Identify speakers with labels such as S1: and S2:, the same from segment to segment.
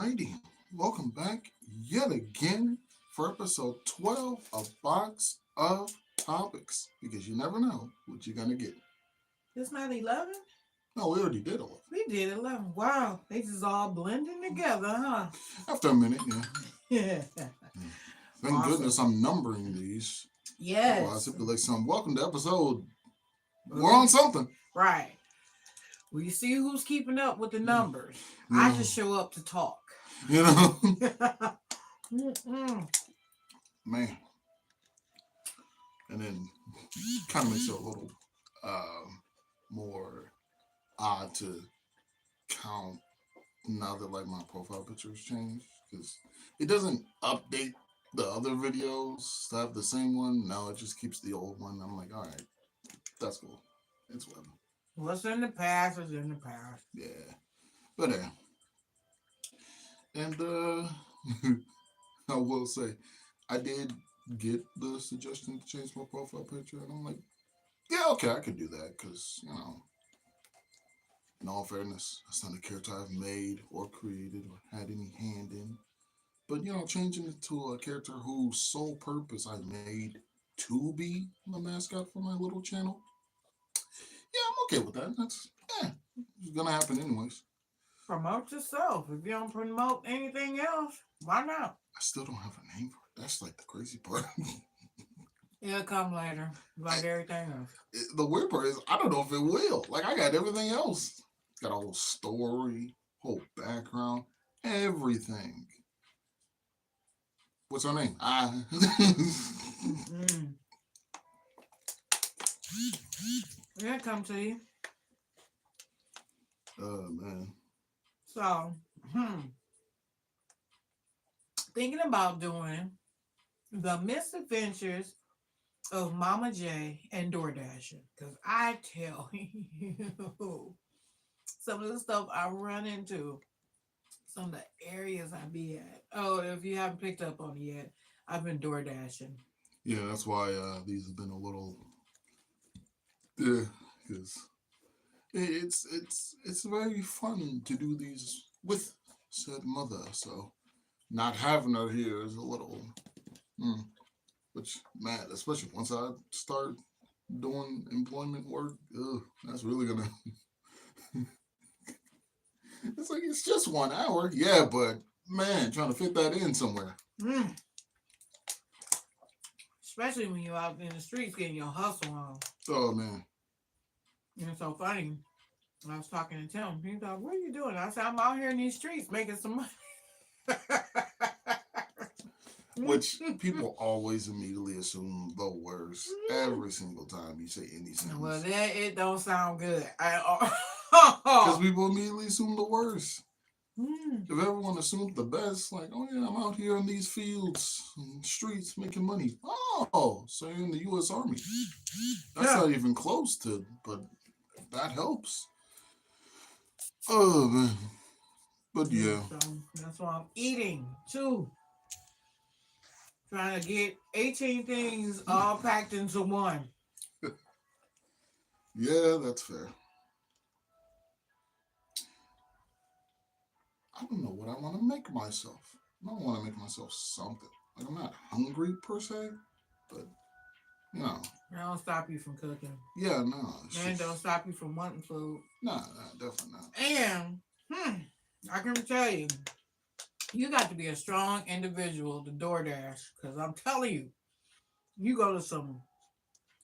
S1: Alrighty, welcome back yet again for episode 12 of Box of Topics because you never know what you're gonna get.
S2: It's not 11?
S1: No, we already did 11.
S2: We did 11. Wow. They just all blending together, huh?
S1: After a minute, yeah.
S2: Yeah.
S1: Thank goodness I'm numbering these. Otherwise,
S2: Yes.
S1: it'd be like some welcome to episode. We're on something.
S2: Right. Well, you see who's keeping up with the numbers.
S1: You
S2: I
S1: know,
S2: just show up to talk.
S1: you know,
S2: Mm-mm.
S1: man. And then kind of makes it a little more odd to count now that like my profile picture has changed because it doesn't update the other videos to have the same one. No, it just keeps the old one. I'm like, all right, that's cool. It's whatever.
S2: What's in the past is in the past.
S1: Yeah, but and I will say, I did get the suggestion to change my profile picture, and I'm like, yeah, okay, I could do that because in all fairness, that's not a character I've made or created or had any hand in. But changing it to a character whose sole purpose I made to be the mascot for my little channel, yeah, I'm okay with that. It's gonna happen anyways.
S2: Promote yourself. If you don't promote anything else, why not?
S1: I still don't have a name for it. That's like the crazy part.
S2: It'll come later, like everything else.
S1: The weird part is I don't know if it will. Like I got everything else. Got a whole story, whole background, everything. What's her name?
S2: Mm. It'll come to you.
S1: Oh man.
S2: So, thinking about doing the misadventures of Mama J and DoorDashing. Because I tell you, some of the stuff I run into, some of the areas I be at. Oh, if you haven't picked up on it yet, I've been DoorDashing.
S1: Yeah, that's why these have been a little. Yeah, because it's very fun to do these with said mother. So not having her here is a little. Hmm, which man, especially once I start doing employment work, that's really gonna. It's like it's just 1 hour, yeah, but man, trying to fit that in somewhere.
S2: Mm. Especially when you're out in the streets getting your hustle on.
S1: Oh man.
S2: And it's so funny. I was talking to Tim. He's like, "What are you doing?" I said, "I'm out here in these streets making some money."
S1: Which people always immediately assume the worst every single time you say any sentence.
S2: Well, that it don't sound good at all.
S1: Because people immediately assume the worst. If everyone assumed the best, like, oh yeah, I'm out here in these fields and streets making money. Oh, so you're in the U.S. Army. That's not even close to, but that helps. Oh man, but yeah.
S2: So that's why I'm eating too. Trying to get 18 things all packed into one.
S1: Yeah, that's fair. I don't know what I want to make myself. I don't want to make myself something. Like I'm not hungry per se, but
S2: That don't stop you from cooking.
S1: Yeah, no.
S2: And don't stop you from wanting food.
S1: Nah, definitely not.
S2: And I can tell you, you got to be a strong individual to DoorDash. Because I'm telling you, you go to some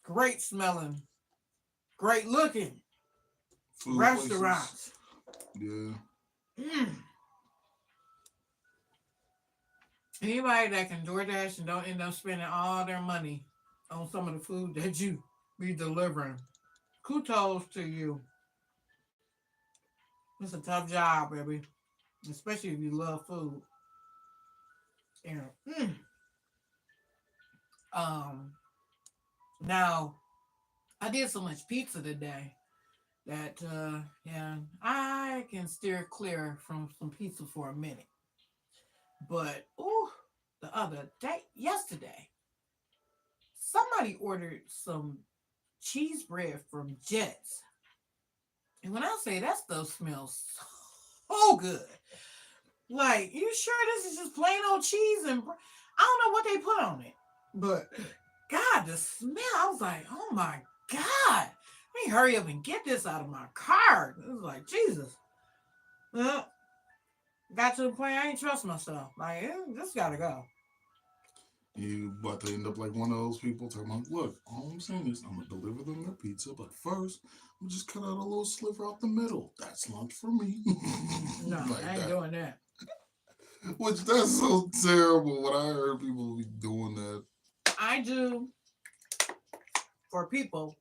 S2: great smelling, great looking
S1: Food
S2: restaurants.
S1: Places.
S2: Yeah. Anybody that can DoorDash and don't end up spending all their money on some of the food that you be delivering, kudos to you. It's a tough job, baby. Especially if you love food. And now I did so much pizza today that I can steer clear from some pizza for a minute. But the other day, yesterday, somebody ordered some cheese bread from Jets. And when I say that stuff smells so good, Like, you sure this is just plain old cheese and I don't know what they put on it, but God, the smell! I was like, oh my God! Let me hurry up and get this out of my car. It was like Jesus. Well, got to the point I ain't trust myself. Like, this gotta go.
S1: You about to end up like one of those people talking about, look, all I'm saying is I'm gonna deliver them their pizza, but first I'm just cut out a little sliver out the middle. That's lunch for me.
S2: No,
S1: Like
S2: I ain't
S1: that.
S2: doing that.
S1: Which that's so terrible when I heard people be doing that.
S2: I do for people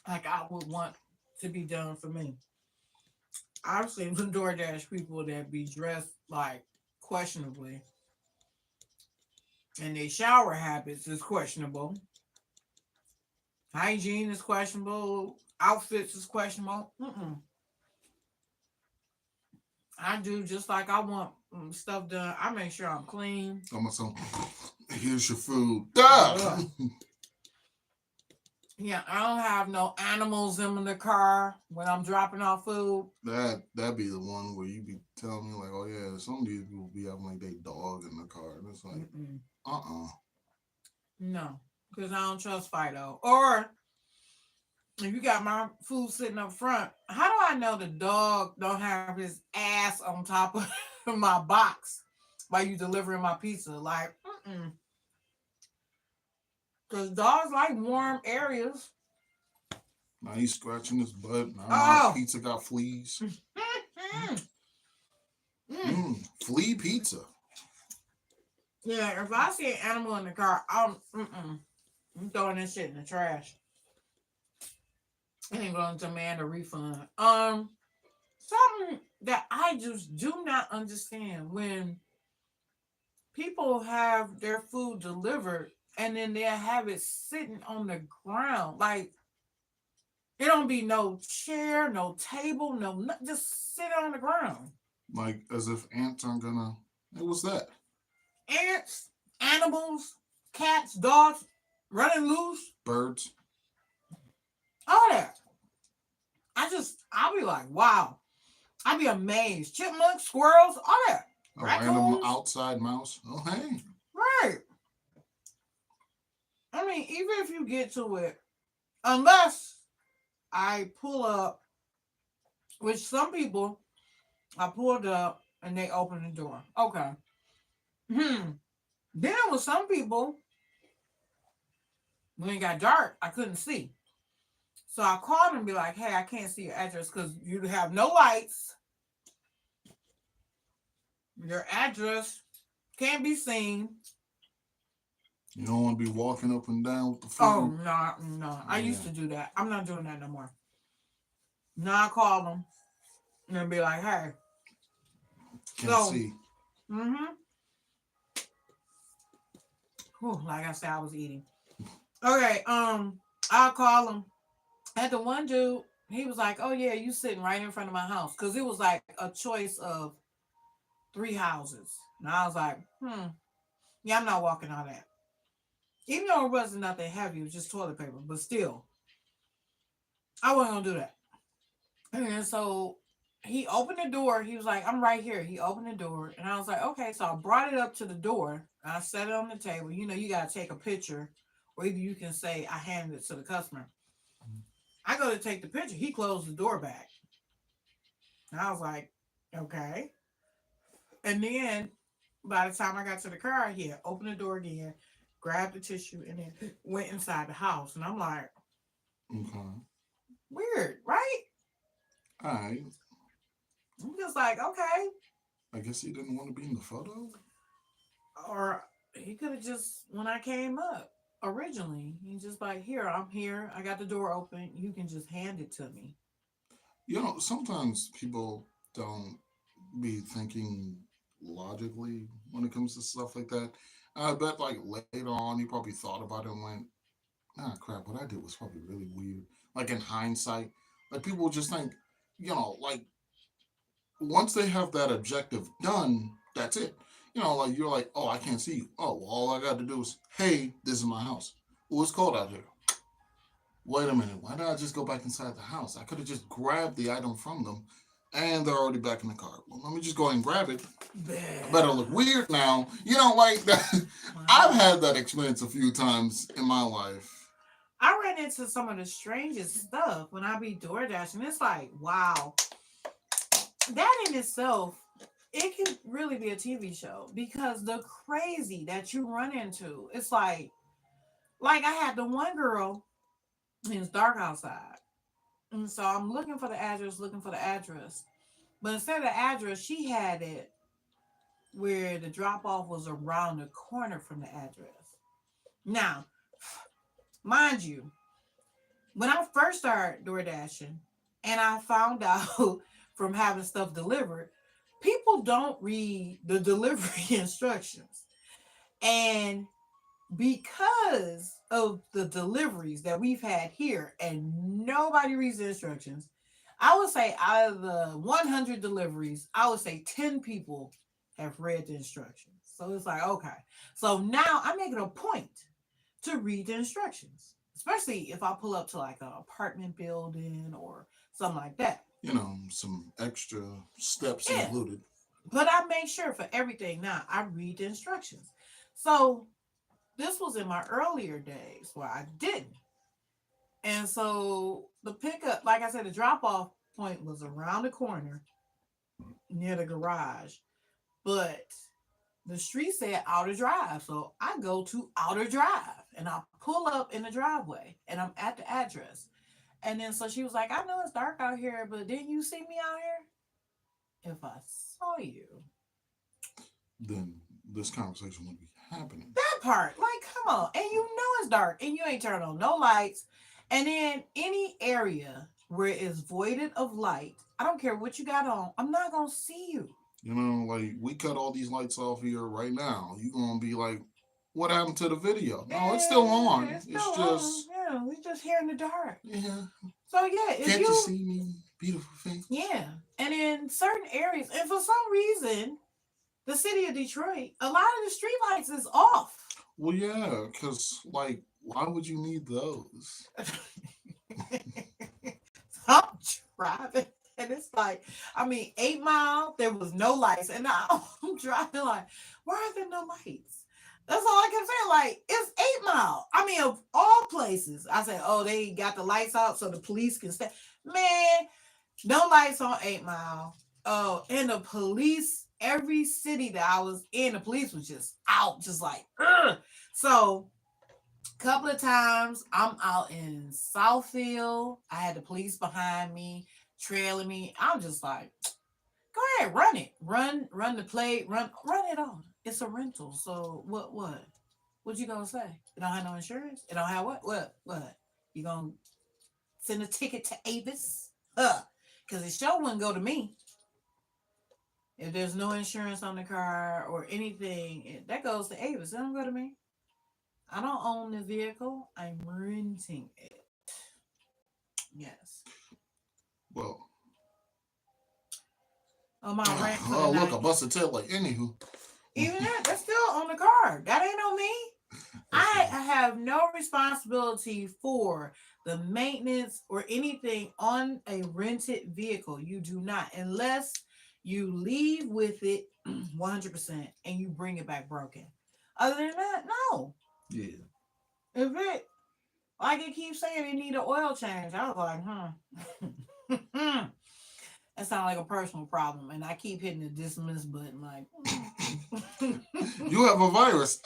S2: like I would want to be done for me. I've seen some DoorDash people that be dressed like questionably, and their shower habits is questionable. Hygiene is questionable. Outfits is questionable. Mm-mm. I do just like I want stuff done. I make sure I'm clean.
S1: I'm saying, here's your food. Ah!
S2: Ugh. Yeah, I don't have no animals in the car when I'm dropping off food.
S1: That'd be the one where you be telling me like, oh yeah, some of these people be having like they dog in the car, and it's like,
S2: Mm-mm.
S1: uh.
S2: No, because I don't trust Fido. Or if you got my food sitting up front, how do I know the dog don't have his ass on top of my box while you delivering my pizza? Like, because dogs like warm areas.
S1: Now he's scratching his butt. Now my
S2: Oh,
S1: pizza got fleas.
S2: mm, mm.
S1: Flea pizza.
S2: Yeah. If I see an animal in the car, I'm throwing this shit in the trash. I ain't going to demand a refund. Something that I just do not understand when people have their food delivered and then they'll have it sitting on the ground. Like, it don't be no chair, no table, just sit on the ground.
S1: Like as if ants aren't gonna. What was that?
S2: Ants, animals, cats, dogs running loose,
S1: Birds.
S2: all that. I'll be like, wow. I'll be amazed. Chipmunks, squirrels, all that.
S1: A random
S2: Raccoons.
S1: outside mouse. Oh hey.
S2: Right. I mean, even if you get to it, unless I pull up, which some people, I pulled up and they opened the door. Okay. Then with some people, when it got dark, I couldn't see. So I called and be like, hey, I can't see your address because you have no lights. Your address can't be seen.
S1: You don't want to be walking up and down with the
S2: Oh,
S1: food.
S2: no, no. I
S1: Yeah.
S2: used to do that. I'm not doing that no more. Now I call them and be like, hey.
S1: Can't see.
S2: Mm-hmm. Whew, like I said, I was eating. Okay, I'll call him. And the one dude, he was like, oh yeah, you sitting right in front of my house. Cause it was like a choice of 3 houses. And I was like, yeah, I'm not walking all that. Even though it wasn't nothing heavy, it was just toilet paper. But still, I wasn't gonna do that. And so he opened the door. He was like, I'm right here. He opened the door. And I was like, okay. So I brought it up to the door. I set it on the table. You know, you got to take a picture. Or either you can say, I handed it to the customer. I go to take the picture. He closed the door back. And I was like, okay. And then by the time I got to the car, he had opened the door again, grabbed the tissue, and then went inside the house. And I'm like,
S1: Okay.
S2: weird, right?
S1: All right.
S2: I'm just like, okay.
S1: I guess he didn't want to be in the photo.
S2: Or he could have just, when I came up originally, he just like, here, I'm here. I got the door open. You can just hand it to me.
S1: You know, sometimes people don't be thinking logically when it comes to stuff like that. I bet like later on he probably thought about it and went, ah crap, what I did was probably really weird. Like in hindsight. Like people just think, like once they have that objective done, that's it. Like you're like, oh, I can't see you. Oh, well, all I got to do is, hey, this is my house. Oh, it's cold out here. Wait a minute. Why did I just go back inside the house? I could have just grabbed the item from them and they're already back in the car. Well, let me just go ahead and grab it. I better
S2: Yeah.
S1: look weird now. You know, like that. I've
S2: Wow.
S1: had that experience a few times in my life.
S2: I ran into some of the strangest stuff when I be DoorDash, and it's like, wow, that in itself, it can really be a TV show because the crazy that you run into, it's like I had the one girl, and it's dark outside, and so I'm looking for the address, but instead of the address, she had it where the drop off was around the corner from the address. Now, mind you, when I first started door dashing and I found out from having stuff delivered, people don't read the delivery instructions. And because of the deliveries that we've had here and nobody reads the instructions, I would say out of the 100 deliveries, I would say 10 people have read the instructions. So it's like, okay. So now I make it a point to read the instructions, especially if I pull up to like an apartment building or something like that.
S1: You know, some extra steps
S2: Yeah,
S1: included.
S2: but I make sure for everything now I read the instructions. So this was in my earlier days where I didn't. And so the pickup, like I said, the drop off point was around the corner near the garage, but the street said outer drive. So I go to outer drive and I pull up in the driveway and I'm at the address. And then so she was like, I know it's dark out here, but didn't you see me out here? If I saw you,
S1: Then this conversation would be happening.
S2: that part, like, come on. And you know it's dark and you ain't turned on no lights. And then any area where it's voided of light, I don't care what you got on, I'm not going to see you.
S1: You know, like we cut all these lights off here right now. You gonna be like, what happened to the video? No, it's still
S2: And
S1: on.
S2: it's
S1: It's
S2: still on.
S1: just,
S2: Yeah, we just here in the dark.
S1: yeah.
S2: So yeah, if
S1: Can't you
S2: you,
S1: see me, beautiful face?
S2: yeah, and in certain areas, and for some reason, the city of Detroit, a lot of the street lights is off.
S1: Well, yeah, because like, why would you need those?
S2: I'm driving, and it's like, I mean, 8 Mile, there was no lights, and now I'm driving like, why are there no lights? That's all I kept saying. Like, it's 8 Mile. I mean, of all places, I said, oh, they got the lights out so the police can stay. Man, no lights on 8 Mile. Oh, and the police, every city that I was in, the police was just out, just like, ugh. So couple of times I'm out in Southfield. I had the police behind me, trailing me. I'm just like, go ahead, run it. Run the plate, run it on. It's a rental. So what you gonna say? It don't have no insurance? It don't have what? What? You gonna send a ticket to Avis? Cause it sure wouldn't go to me. If there's no insurance on the car or anything, that goes to Avis. It don't go to me. I don't own the vehicle. I'm renting it. Yes.
S1: Well,
S2: On my rent for the
S1: oh look, I
S2: night.
S1: busted tail. Like, anywho,
S2: Even that, that's still on the car. That ain't on me.
S1: that's
S2: I
S1: right.
S2: have no responsibility for the maintenance or anything on a rented vehicle. You do not, unless you leave with it 100% and you bring it back broken. Other than that, no.
S1: Yeah.
S2: If it, like it keeps saying, it need an oil change, I was like, hmm. That sounds like a personal problem, and I keep hitting the dismiss button. Like,
S1: You have a virus.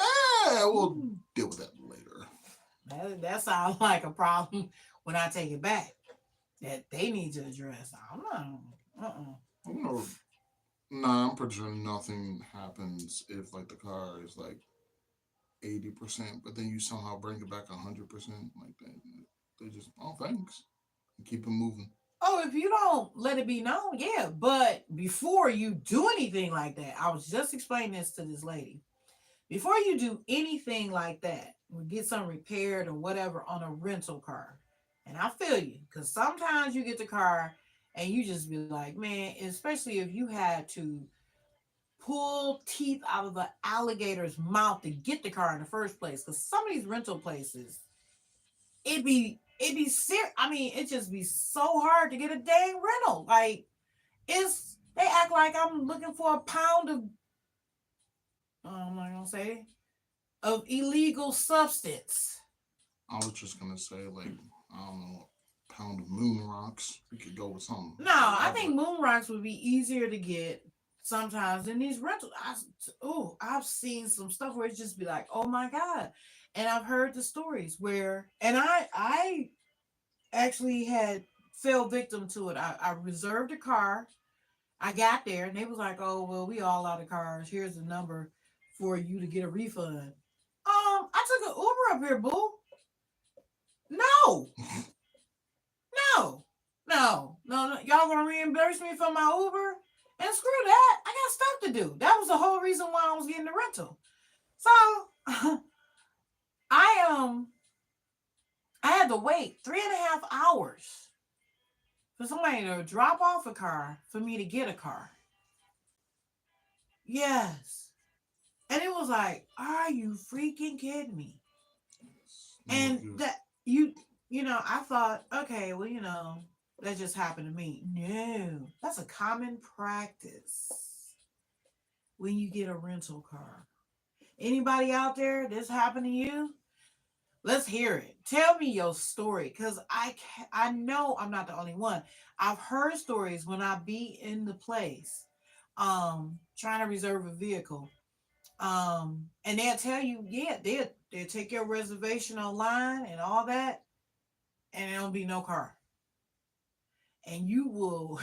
S1: We'll deal with that later.
S2: that sounds like a problem when I take it back that they need to address. I'm not. Uh-uh.
S1: I'm gonna, nah, I'm pretty sure nothing happens if like the car is like 80%, but then you somehow bring it back 100%. Like they just, oh, thanks, and keep it moving.
S2: Oh, if you don't let it be known, yeah. But before you do anything like that, I was just explaining this to this lady. Before you do anything like that, or get something repaired or whatever on a rental car, and I feel you, because sometimes you get the car and you just be like, man, especially if you had to pull teeth out of the alligator's mouth to get the car in the first place. Because some of these rental places, it be serious. I mean, it just be so hard to get a dang rental. Like, They act like I'm looking for a pound of, I'm not gonna say, of illegal substance.
S1: I was just gonna say, like, I don't know, a pound of moon rocks. We could go with something
S2: No,
S1: like
S2: I
S1: that,
S2: think
S1: but
S2: moon rocks would be easier to get sometimes than these rentals. I've seen some stuff where it just be like, oh my god, and I've heard the stories where, and I actually had fell victim to it. I reserved a car. I got there and they was like, oh well, we all out of cars. Here's the number for you to get a refund. I took an Uber up here, boo. No, no. Y'all gonna reimburse me for my Uber? And screw that. I got stuff to do. That was the whole reason why I was getting the rental. So I I had to wait 3.5 hours for somebody to drop off a car for me to get a car. Yes. And it was like, are you freaking kidding me?
S1: no
S2: And
S1: excuse.
S2: that I thought, okay, well, that just happened to me. No, that's a common practice when you get a rental car. Anybody out there this happened to you? Let's hear it. Tell me your story, cause I know I'm not the only one. I've heard stories when I be in the place, trying to reserve a vehicle, and they'll tell you, yeah, they'll take your reservation online and all that, and there'll be no car, and you will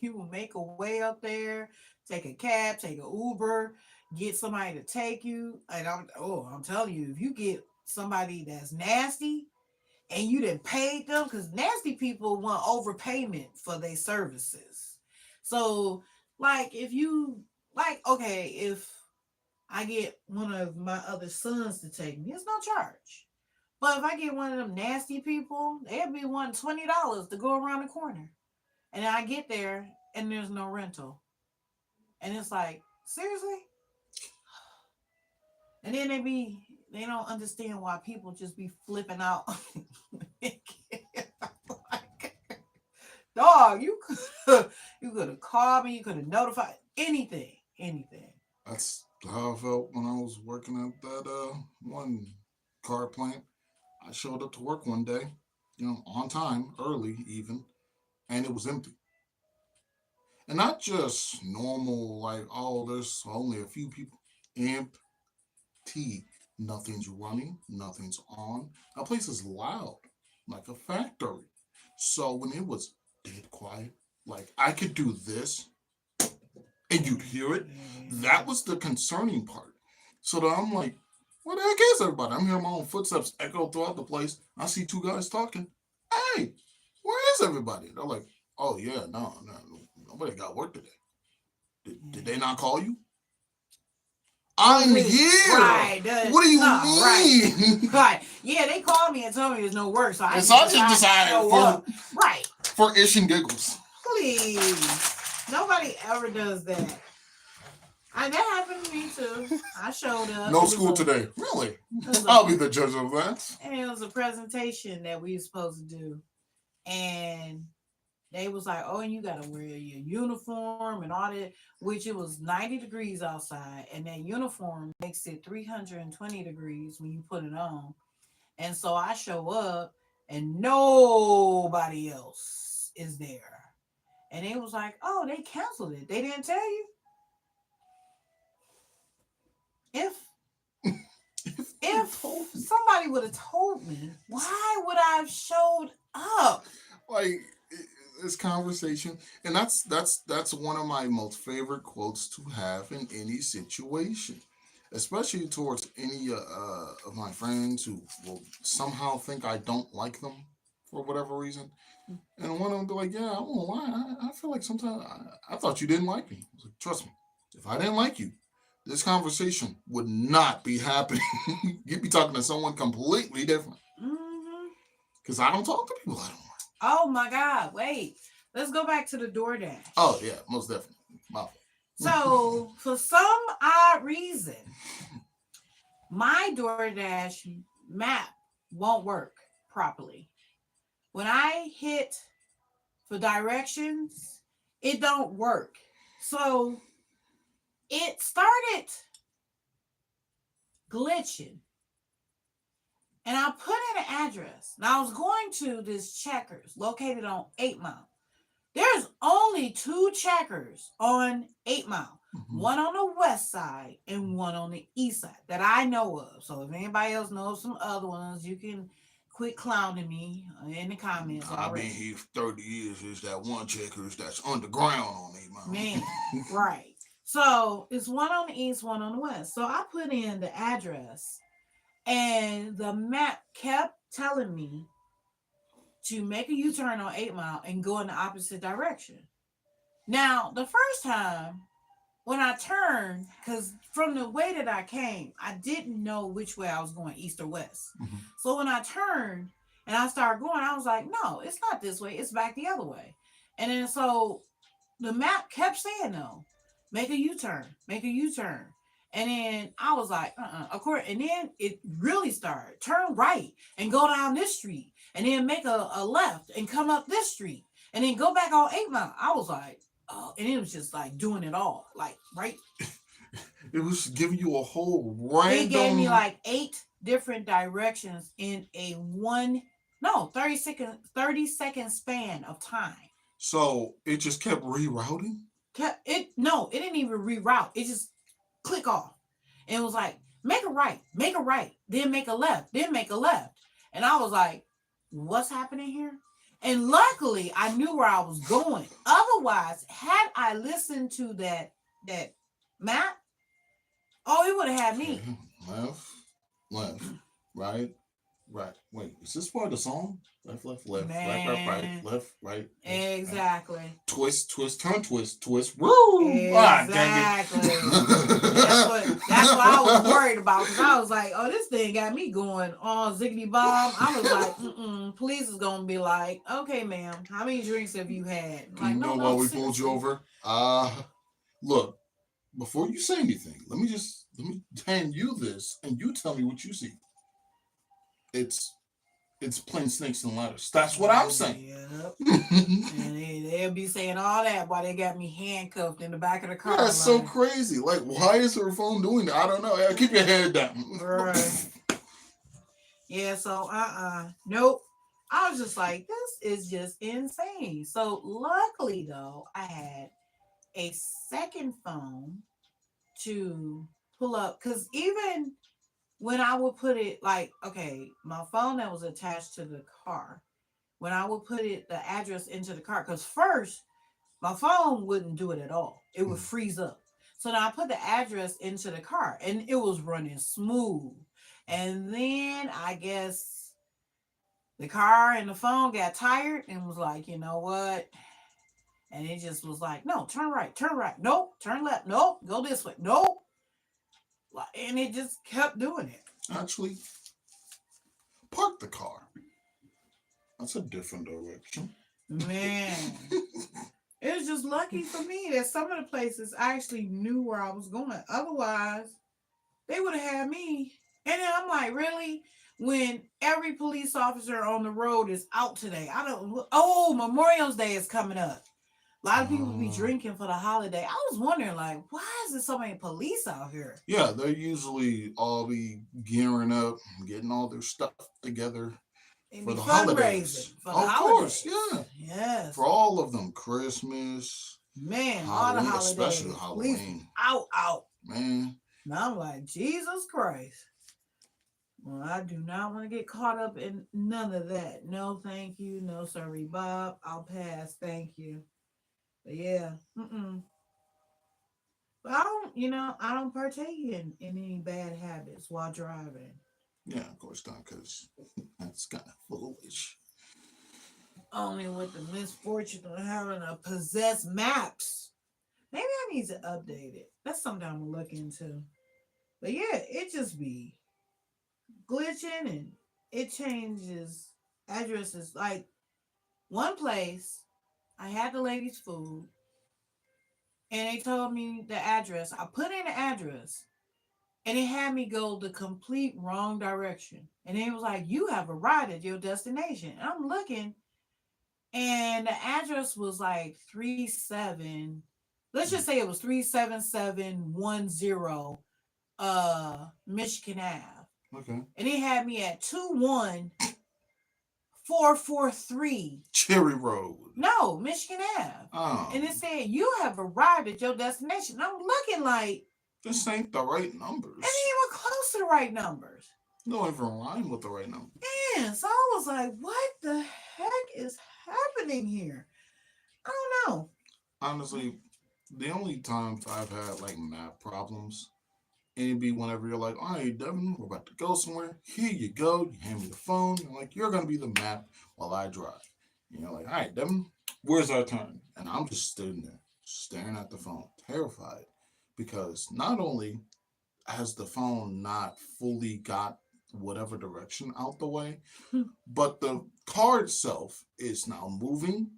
S2: you will make a way up there, take a cab, take an Uber, get somebody to take you. And I'm telling you, if you get somebody that's nasty and you didn't pay them, because nasty people want overpayment for their services. So, like, if you like, okay, if I get one of my other sons to take me, it's no charge. But if I get one of them nasty people, they'll be wanting $20 to go around the corner. And I get there and there's no rental. And it's like, seriously? And then they don't understand why people just be flipping out. Like, dog, you could have called me, you could have notified anything, anything.
S1: That's how I felt when I was working at that one car plant. I showed up to work one day, on time, early even, and it was empty. And not just normal, like, oh, there's only a few people. Empty. Nothing's running, nothing's on. That place is loud, like a factory. So when it was dead quiet, like I could do this and you'd hear it, that was the concerning part. So that I'm like, where the heck is everybody? I'm hearing my own footsteps echo throughout the place. I see two guys talking. Hey, where is everybody? They're like, oh yeah, no, nobody got work today. Did they not call you? I'm here.
S2: Right.
S1: What do you
S2: No, right.
S1: mean?
S2: Right. Yeah, they called me and told me there's no work. So I
S1: And
S2: just
S1: so I just
S2: decided to
S1: decided
S2: show up. Right.
S1: for ish and giggles.
S2: Please. Nobody ever does that. And that happened to me too. I showed up.
S1: No school today. Really?
S2: It
S1: I'll be the judge of that.
S2: and it was a presentation that we were supposed to do. And they was like, oh, and you gotta wear your uniform and all that, which it was 90 degrees outside, and that uniform makes it 320 degrees when you put it on. And so I show up and nobody else is there. And they was like, oh, they canceled it. They didn't tell you? If if somebody would have told me, why would I have showed up?
S1: Like this conversation, and that's one of my most favorite quotes to have in any situation, especially towards any of my friends who will somehow think I don't like them for whatever reason. And one of them be like, "Yeah, I won't lie. I feel like sometimes I thought you didn't like me. I was like, trust me, if I didn't like you, this conversation would not be happening. You'd be talking to someone completely different.
S2: Hmm.
S1: Because I don't talk to people I don't like.
S2: Oh my God. Wait. Let's go back to the DoorDash.
S1: Oh yeah, most definitely. My fault.
S2: So, for some odd reason, my DoorDash map won't work properly. When I hit for directions, it don't work. So it started glitching. And I put in an address. Now I was going to this Checkers located on 8 Mile. There's only two Checkers on 8 Mile,
S1: Mhm.
S2: one on the west side and one on the east side that I know of. So if anybody else knows some other ones, you can quit clowning me in the comments
S1: I've been
S2: already.
S1: here for 30 years. There's that one Checkers that's underground on 8
S2: Man,
S1: Mile.
S2: right. So it's one on the east, one on the west. So I put in the address and the map kept telling me to make a U turn on 8 Mile and go in the opposite direction. Now, the first time when I turned, because from the way that I came, I didn't know which way I was going, east or west.
S1: Mhm.
S2: So when I turned and I started going, I was like, no, it's not this way, it's back the other way. And then so the map kept saying, no, make a U turn, make a U turn. And then I was like, of course. And then it really started turn right and go down this street and then make a left and come up this street and then go back on 8 Mile. I was like, oh, and it was just like doing it all, like right.
S1: It was giving you a whole
S2: It gave me
S1: random.
S2: like 8 different directions in a one, no, 30-second span of time.
S1: So it just kept rerouting.
S2: Kept it, no, it didn't even reroute. It just click off. And it was like, make a right, then make a left, then make a left. And I was like, what's happening here? And luckily I knew where I was going. Otherwise, had I listened to that map, oh, it would have had
S1: Okay.
S2: me.
S1: Left, left, right, right. Wait, is this part of the song? Left, left, left, right, right, right,
S2: Man,
S1: left, right, left, right.
S2: exactly.
S1: Twist, twist, turn, twist, twist. Woo! Ah, dang
S2: Exactly. And that's what I was
S1: it.
S2: worried about because I was like, oh, this thing got me going on ziggity bob. I was like, police is gonna be like, okay, ma'am, how many drinks have you had? I'm like,
S1: You
S2: no,
S1: know why
S2: no,
S1: we pulled you
S2: seriously.
S1: over? Look, before you say anything, let me hand you this and you tell me what you see. It's it's plain snakes and ladders. That's what I'm saying.
S2: Yep. And they'll be saying all that while they got me handcuffed in the back of the car.
S1: That's so
S2: Like,
S1: crazy. Like, why is her phone doing that? I don't know. Yeah, keep your head down.
S2: right. Yeah, so nope. I was just like, this is just insane. So luckily though, I had a second phone to pull up because even when I would put it like, okay, my phone that was attached to the car, when I would put it the address into the car, because first my phone wouldn't do it at all. It would freeze up. So now I put the address into the car and it was running smooth. And then I guess the car and the phone got tired and was like, you know what? And it just was like, no, turn right, turn right. Nope, turn left. Nope, go this way. Nope. And it just kept doing it.
S1: Actually, park the car. That's a different direction.
S2: Man, it was just lucky for me that some of the places I actually knew where I was going. Otherwise, they would have had me. And then I'm like, really? When every police officer on the road is out today, I don't. Oh, Memorial's Day is coming up. A lot of people be
S1: Uh,
S2: drinking for the holiday. I was wondering, like, why is there so many police out here?
S1: yeah, they usually all be gearing up, getting all their stuff together
S2: They
S1: for
S2: be
S1: the
S2: fundraising
S1: holidays.
S2: for the
S1: Of course,
S2: holidays.
S1: yeah. For
S2: Yes.
S1: all of them. Christmas,
S2: Man, all the
S1: Halloween, especially
S2: holidays. Police be
S1: Halloween.
S2: out, out.
S1: Man,
S2: Now I'm like, Jesus Christ. Well, I do not want to get caught up in none of that. No, thank you. No, sorry, Bob. I'll pass. Thank you. But yeah, but I don't partake in any bad habits while driving.
S1: yeah, of course not, because that's kind of foolish.
S2: Only with the misfortune of having a possessed maps. Maybe I need to update it. That's something I'm gonna look into. But yeah, it just be glitching and it changes addresses. Like one place, I had the lady's food and they told me the address. I put in the address and it had me go the complete wrong direction. And it was like, you have arrived at your destination. And I'm looking And the address was like 37. Let's just say it was 37710 Michigan Ave.
S1: Okay.
S2: And it had me at 21443.
S1: Cherry Road.
S2: No, Michigan Ave.
S1: Oh,
S2: And it said you have arrived at your destination. I'm looking like
S1: this ain't the right
S2: it
S1: numbers.
S2: ain't even close to the right numbers.
S1: No even rhyme with the right number.
S2: And so I was like, what the heck is happening here? I don't know.
S1: Honestly, the only times I've had like map problems, it'd be whenever you're like, all right, Devin, we're about to go somewhere. Here you go. You hand me the phone. You're like, you're gonna be the map while I drive. And you're like, all right, Devin, where's our turn? And I'm just sitting there, staring at the phone, terrified, because not only has the phone not fully got whatever direction out the way, but the car itself is now moving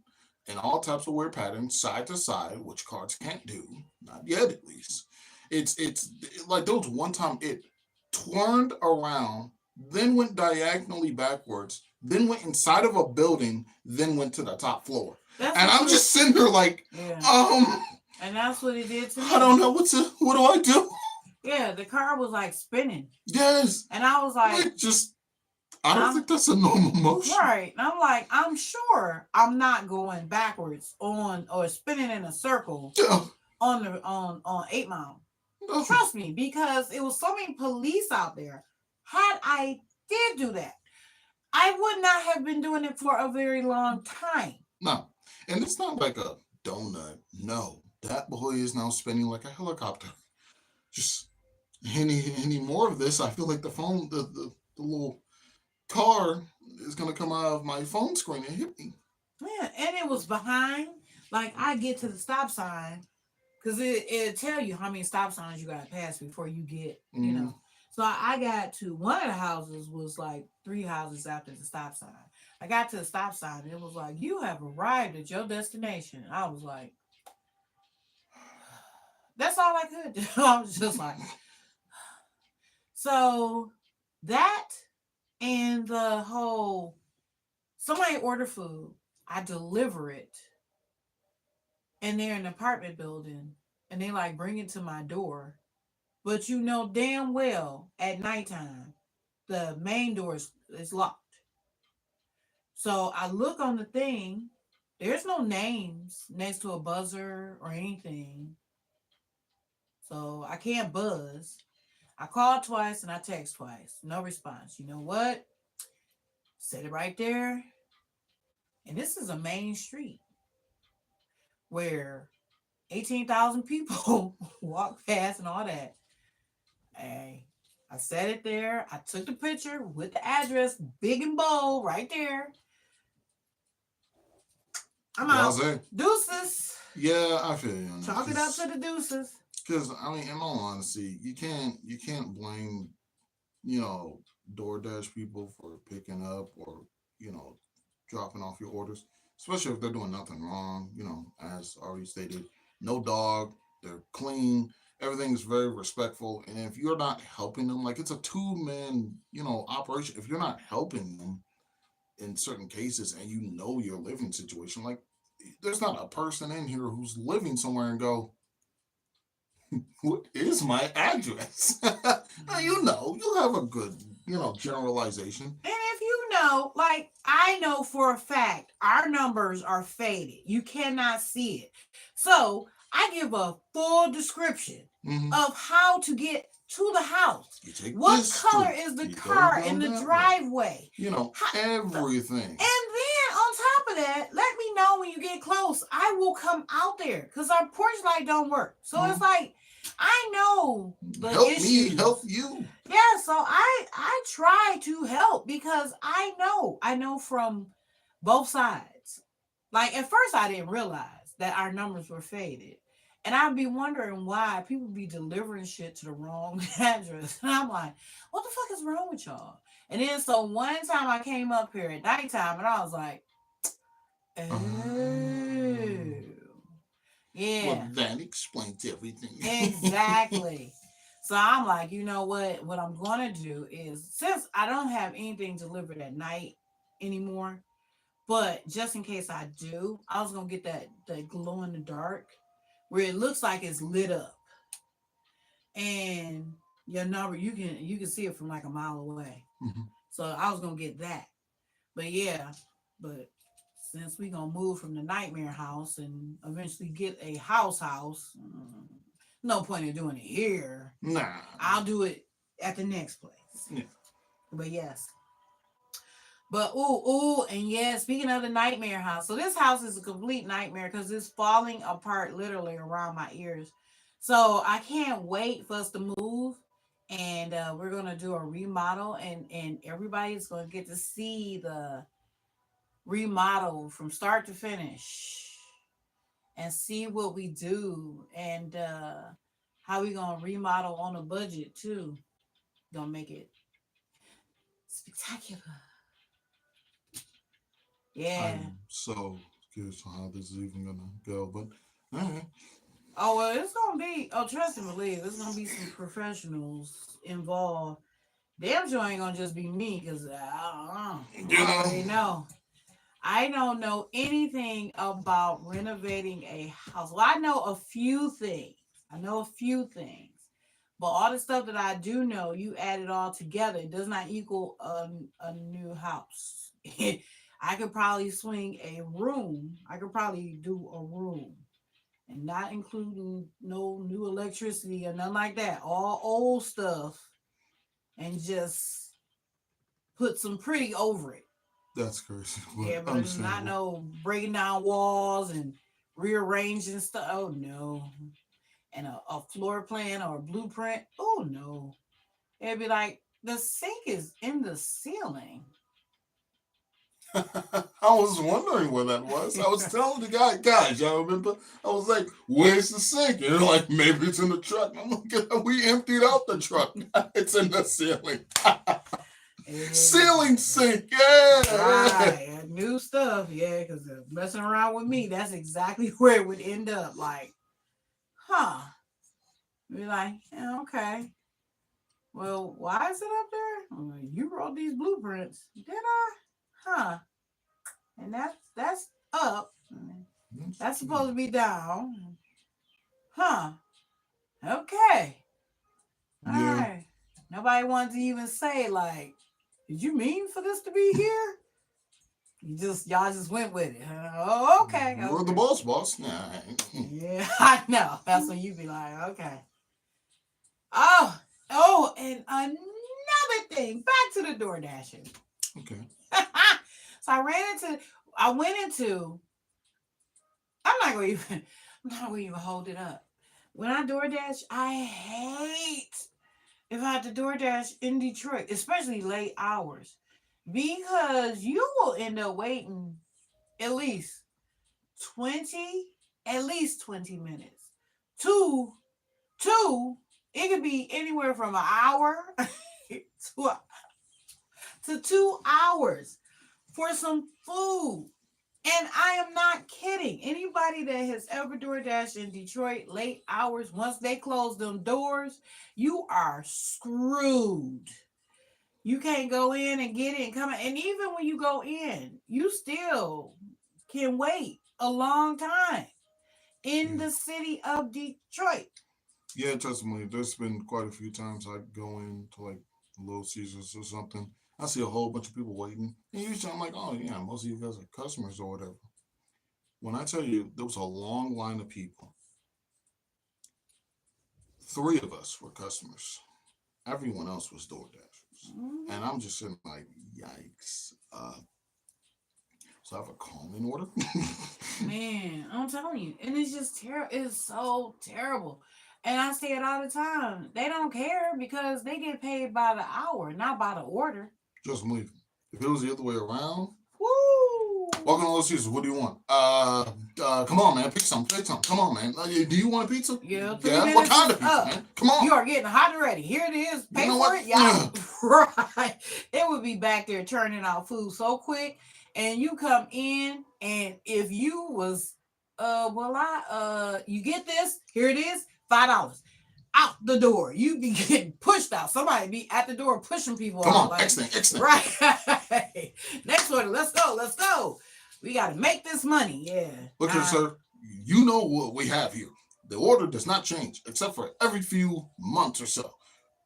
S1: in all types of weird patterns, side to side, which cars can't do, not yet at least. It's like there was one time it turned around, then went diagonally backwards, then went inside of a building, then went to the top floor.
S2: That's
S1: And
S2: what
S1: I'm
S2: you,
S1: just sitting there like,
S2: yeah.
S1: um,
S2: And that's what it did to
S1: I
S2: me.
S1: don't know what do I do?
S2: Yeah, the car was like spinning.
S1: Yes,
S2: And I was like,
S1: like just I don't
S2: I'm
S1: think that's a normal motion.
S2: right. And I'm like, I'm sure I'm not going backwards on or spinning in a circle
S1: Yeah,
S2: on the on 8 Mile.
S1: no,
S2: Trust me, because it was so many police out there. Had I did do that, I would not have been doing it for a very long time.
S1: no. And it's not like a donut. No, that boy is now spinning like a helicopter. Just any more of this, I feel like the phone, the little car is gonna come out of my phone screen and hit me.
S2: Yeah, and it was behind. Like I get to the stop sign because it'll tell you how many stop signs you gotta pass before you get.
S1: Mm,
S2: So I got to one of the houses was like 3 houses after the stop sign. I got to the stop sign and it was like, you have arrived at your destination. I was like, that's all I could do. I was just like, so that and the whole somebody order food, I deliver it, and they're in an apartment building, and they like bring it to my door, but you know damn well at nighttime the main door is locked. So I look on the thing. There's no names next to a buzzer or anything. So I can't buzz. I called twice and I text twice. No response. You know what? Set it right there. And this is a main street where 18,000 people walk past and all that. Hey, I set it there. I took the picture with the address, big and bold, right there. I'm out.
S1: blase.
S2: Deuces.
S1: Yeah, I feel you on
S2: Chalk it up
S1: that.
S2: to the deuces.
S1: Because I mean, in all honesty, you can't blame you know DoorDash people for picking up or you know dropping off your orders, especially if they're doing nothing wrong. As already stated, no dog, they're clean, everything's very respectful, and if you're not helping them, like it's a two-man operation. If you're not helping them in certain cases, and you know your living situation, like there's not a person in here who's living somewhere and go, what is my address? Now, you have a good, generalization.
S2: And if you know, like I know for a fact, our numbers are faded. You cannot see it. So I give a full description
S1: Hmm.
S2: of how to get to the house.
S1: You take
S2: What
S1: this
S2: color
S1: street,
S2: is the
S1: you go
S2: car in
S1: down
S2: the
S1: that way.
S2: driveway?
S1: Everything.
S2: And then on top of that, let me know when you get close. I will come out there because our porch light don't work. So it's like I know the
S1: Help
S2: issues.
S1: me, help you.
S2: Yeah, so I try to help because I know from both sides. Like at first I didn't realize that our numbers were faded. And I'd be wondering why people be delivering shit to the wrong address. And I'm like, what the fuck is wrong with y'all? And then so one time I came up here at nighttime and I was like, oh,
S1: Well,
S2: yeah,
S1: that explains everything.
S2: exactly. So I'm like, you know what? What I'm gonna do is since I don't have anything delivered at night anymore, But just in case I do, I was gonna get that glow in the dark where it looks like it's lit up, and your number you can see it from like a mile away.
S1: Mhm.
S2: So I was gonna get that. But yeah, but since we gonna move from the nightmare house and eventually get a house, no point in doing it here.
S1: Nah.
S2: I'll do it at the next place.
S1: Yeah.
S2: But yes. But ooh, and yeah, speaking of the nightmare house, so this house is a complete nightmare because it's falling apart literally around my ears. So I can't wait for us to move, and we're gonna do a remodel, and everybody's gonna get to see the remodel from start to finish, and see what we do, and how we gonna remodel on a budget too. Gonna make it spectacular. Yeah.
S1: I'm so curious on how this is even gonna go, but all right.
S2: Oh well, it's gonna be. Oh, trust and believe, it's gonna be some professionals involved. Damn sure ain't gonna just be me because I already know. I don't know anything about renovating a house. Well, I know a few things. I know a few things, but all the stuff that I do know, you add it all together, it does not equal a new house. I could probably swing a room. I could probably do a room and not including no new electricity or nothing like that. All old stuff and just put some pretty over it.
S1: That's crazy,
S2: Yeah,
S1: but
S2: but it's not
S1: understandable.
S2: no breaking down walls and rearranging stuff. Oh no. And a floor plan or a blueprint. Oh no. It'd be like the sink is in the ceiling.
S1: I was wondering where that was. I was telling the guys, y'all remember? I was like, "Where's the sink?" And they're like, "Maybe it's in the truck." I'm like, "We emptied out the truck. It's in the ceiling." Ceiling sink, yeah.
S2: Right, new stuff, yeah, because messing around with me, that's exactly where it would end up. Like, huh? Be like, yeah, okay. Well, why is it up there? Well, you wrote these blueprints, did I? Huh? And that's up. That's supposed to be down. Huh? Okay. All
S1: Yeah,
S2: right. Nobody wanted to even say like, did you mean for this to be here? Y'all just went with it. Oh, okay.
S1: you're the
S2: Okay.
S1: boss. Nah.
S2: Yeah, I know. That's when you be like, okay. And another thing. Back to the door dashing.
S1: Okay.
S2: So I went into. I'm not gonna even. I'm not gonna even hold it up. When I DoorDash, I hate if I have to DoorDash in Detroit, especially late hours, because you will end up waiting at least 20, at least 20 minutes. Two, two, it could be anywhere from an hour to, to 2 hours for some food. And I am not kidding. Anybody that has ever DoorDash in Detroit late hours, once they close them doors, you are screwed. You can't go in and get it and come out. And even when you go in, you still can wait a long time in
S1: Yeah.
S2: the city of Detroit.
S1: Yeah, trust me, there's been quite a few times I go into like Little Caesars or something. I see a whole bunch of people waiting. And usually I'm like, "Oh yeah, most of you guys are customers or whatever." When I tell you there was a long line of people, three of us were customers. Everyone else was door dashers.
S2: Mhm.
S1: And I'm just sitting like, yikes. So I have a calming order.
S2: Man, I'm telling you, and it's just terrible. It's so terrible. And I say it all the time. They don't care because they get paid by the hour, not by the order.
S1: Just leave. If it was the other way around,
S2: Woo!
S1: welcome to Little Caesars. What do you want? Come on, man. Pick some. Pick some. Come on, man. Do you want a pizza?
S2: Yeah, three
S1: Yeah. What
S2: minutes
S1: kind
S2: is
S1: of pizza,
S2: up.
S1: man? Come on.
S2: You are getting hot and ready. Here it is.
S1: You
S2: Pay
S1: know
S2: for
S1: what?
S2: it. Yeah. Right. It would be back there turning out food so quick. And you come in, and if you was you get this, here it is, $5. Out the door. You be getting pushed out. Somebody be at the door pushing people
S1: Come
S2: out.
S1: on.
S2: Like,
S1: Excellent. Excellent.
S2: right. Next order. Let's go. Let's go. We got to make this money. Yeah.
S1: Look here, sir. You know what we have here. The order does not change except for every few months or so.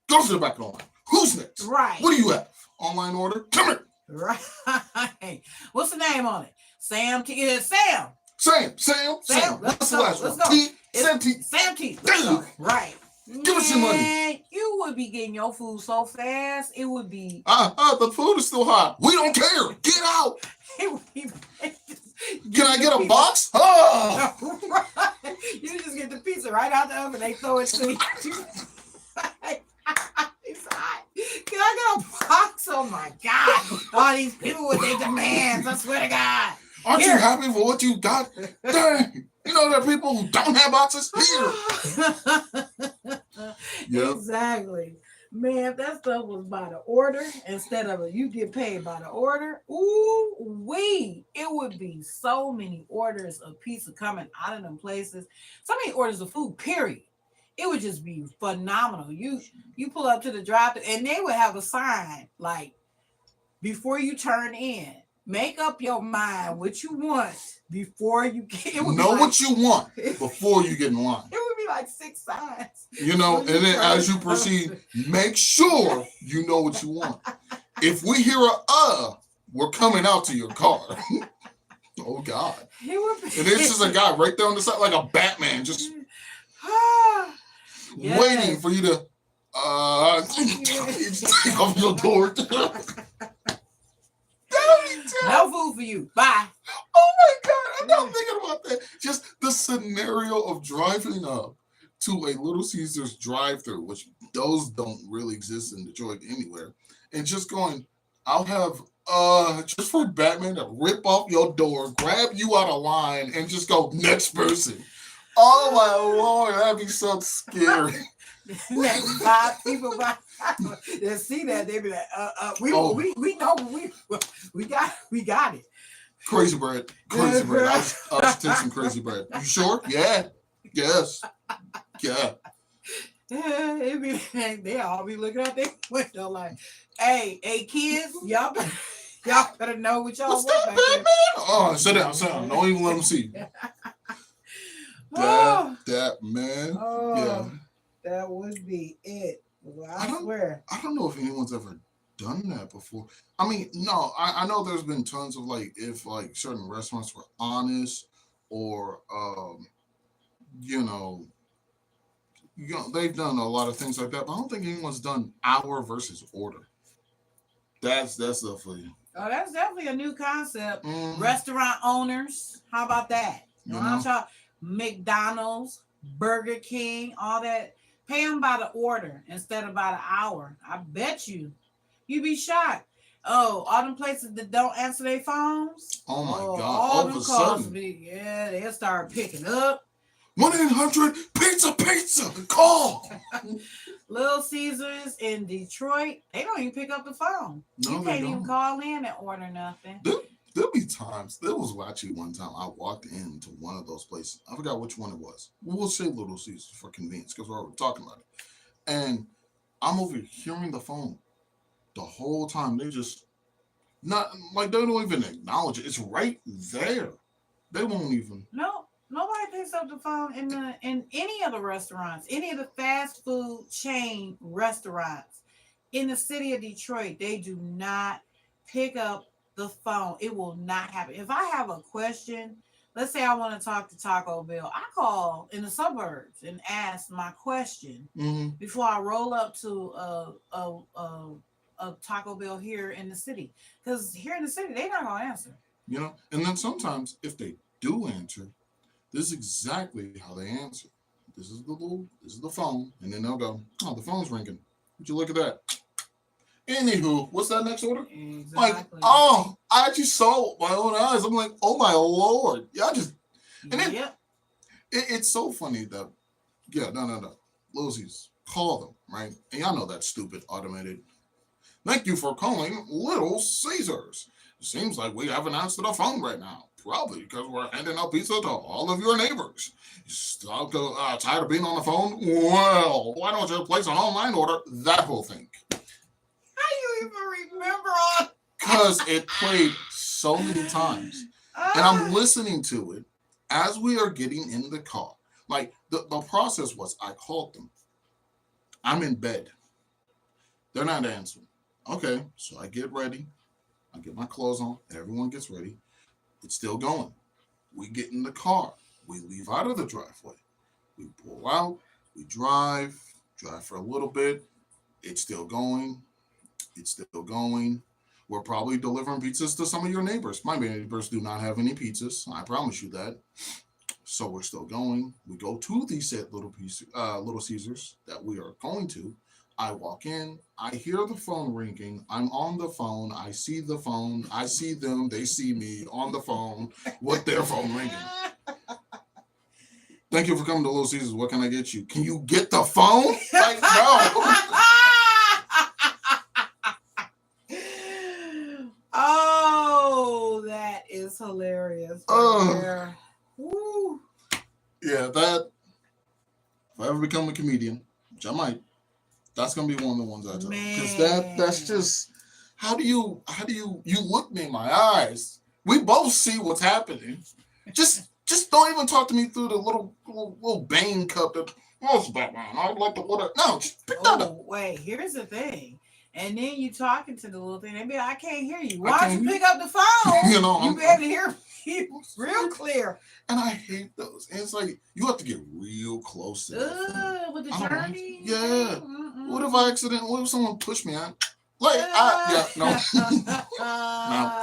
S1: Go to the back of the line. Who's next?
S2: Right.
S1: What do you have? Online order? Come here.
S2: Right. What's the name on it? Sam T. Sam.
S1: Sam. What's the last one? T. Sam T.
S2: Sam T.
S1: Damn.
S2: Right.
S1: Give us your money.
S2: You would be getting your food so fast. It would be.
S1: The food is still hot. We don't care. Get out.
S2: It would be.
S1: Can I get a box? Oh.
S2: Right. You just get the pizza right out the oven. They throw it to you. It's hot. Can I get a box? Oh my God. All these people with their demands. I swear to God.
S1: Aren't you happy for what you got? Dang. You know there are people who don't have boxes here.
S2: Yep. Exactly. Man, if that stuff was by the order instead of you get paid by the order, it would be so many orders of pizza coming out of them places. So many orders of food, period. It would just be phenomenal. You pull up to the drive-thru and they would have a sign like, before you turn in, make up your mind what you want before you get.
S1: What you want before you get in line.
S2: It would be like 6 signs.
S1: You know, and then as you proceed, make sure you know what you want. If we hear we're coming out to your car. Oh God. And it's just a guy right there on the side, like a Batman, just waiting for you to take off your door.
S2: No food for you. Bye.
S1: Oh my God. I'm not thinking about that. Just the scenario of driving up to a Little Caesars drive-thru, which those don't really exist in Detroit anywhere, and just going, I'll have just for Batman to rip off your door, grab you out of line, and just go, next person. Oh my Lord, that'd be so scary.
S2: Next 5 people they see that, they be like, we know we got it.
S1: Crazy bread. I should take some crazy bread. You sure? Yeah. Yes. Yeah.
S2: They all be looking out their window like, hey kids, y'all better know what y'all
S1: want back there. Oh, sit down. Don't even let them see. That man.
S2: Oh,
S1: yeah.
S2: That would be it. I swear.
S1: I don't know if anyone's ever done that before. I mean, no, I know there's been tons of if certain restaurants were honest or they've done a lot of things like that, but I don't think anyone's done hour versus order. That's stuff for you.
S2: Oh, that's definitely a new concept. Restaurant owners, how about that? McDonald's, Burger King, all that. Pay them by the order instead of by the hour. I bet you'd be shocked. Oh, all them places that don't answer their phones.
S1: Oh my God! All of a sudden,
S2: they'll start picking up.
S1: 1-800-PIZZA! Call.
S2: Little Caesars in Detroit, they don't even pick up the phone.
S1: No,
S2: you can't even call in and order nothing.
S1: There'll be times. There was actually one time I walked into one of those places. I forgot which one it was. We'll say Little Caesars for convenience because we're already talking about it. And I'm over hearing the phone the whole time. They just they don't even acknowledge it. It's right there. They won't even.
S2: No, nobody picks up the phone in any of the restaurants, any of the fast food chain restaurants in the city of Detroit. They do not pick up the phone. It will not happen. If I have a question, let's say I want to talk to Taco Bell, I call in the suburbs and ask my question before I roll up to a Taco Bell here in the city. Because here in the city, they're not gonna answer.
S1: And then sometimes if they do answer, this is exactly how they answer. This is the phone, and then they'll go, "Oh, the phone's ringing. Would you look at that?" Anywho, what's that next order?
S2: Exactly.
S1: I actually saw it with my own eyes. I'm like, oh my Lord. Y'all just, and then it's so funny that, no. Little Caesars, call them, right? And y'all know that stupid automated. Thank you for calling Little Caesars. It seems like we haven't answered the phone right now. Probably because we're handing out pizza to all of your neighbors. Tired of being on the phone? Well, why don't you place an online order? That whole thing.
S2: How you even remember all?
S1: Because it played so many times. And I'm
S2: Ah.
S1: listening to it as we are getting in the car. Like the process was I called them. I'm in bed. They're not answering. Okay, so I get ready. I get my clothes on. Everyone gets ready. It's still going. We get in the car. We leave out of the driveway. We pull out. We drive for a little bit. It's still going. It's still going. We're probably delivering pizzas to some of your neighbors. My neighbors do not have any pizzas. I promise you that. So we're still going. We go to the said Little Caesars that we are going to. I walk in. I hear the phone ringing. I'm on the phone. I see the phone. I see them. They see me on the phone with their phone ringing. Thank you for coming to Little Caesars. What can I get you? Can you get the phone? Like, no.
S2: Oh, that is hilarious. Right Woo.
S1: Yeah, that. If I ever become a comedian, which I might, that's gonna be one of the ones I tell. Because that's just how do you look me in my eyes? We both see what's happening. Just don't even talk to me through the little Bane cup that what's Batman? I would like the water. No, just pick that up.
S2: Oh, wait, here's the thing. And then you talking to the little thing, they be like, I can't hear you.
S1: I
S2: Why don't
S1: can't
S2: you
S1: hear
S2: pick up the phone?
S1: you know,
S2: You be able to hear me real clear.
S1: And I hate those. And it's like you have to get real close to that phone.
S2: With the
S1: I don't like
S2: journey.
S1: yeah. What if I accident? What if someone pushed me? No. No,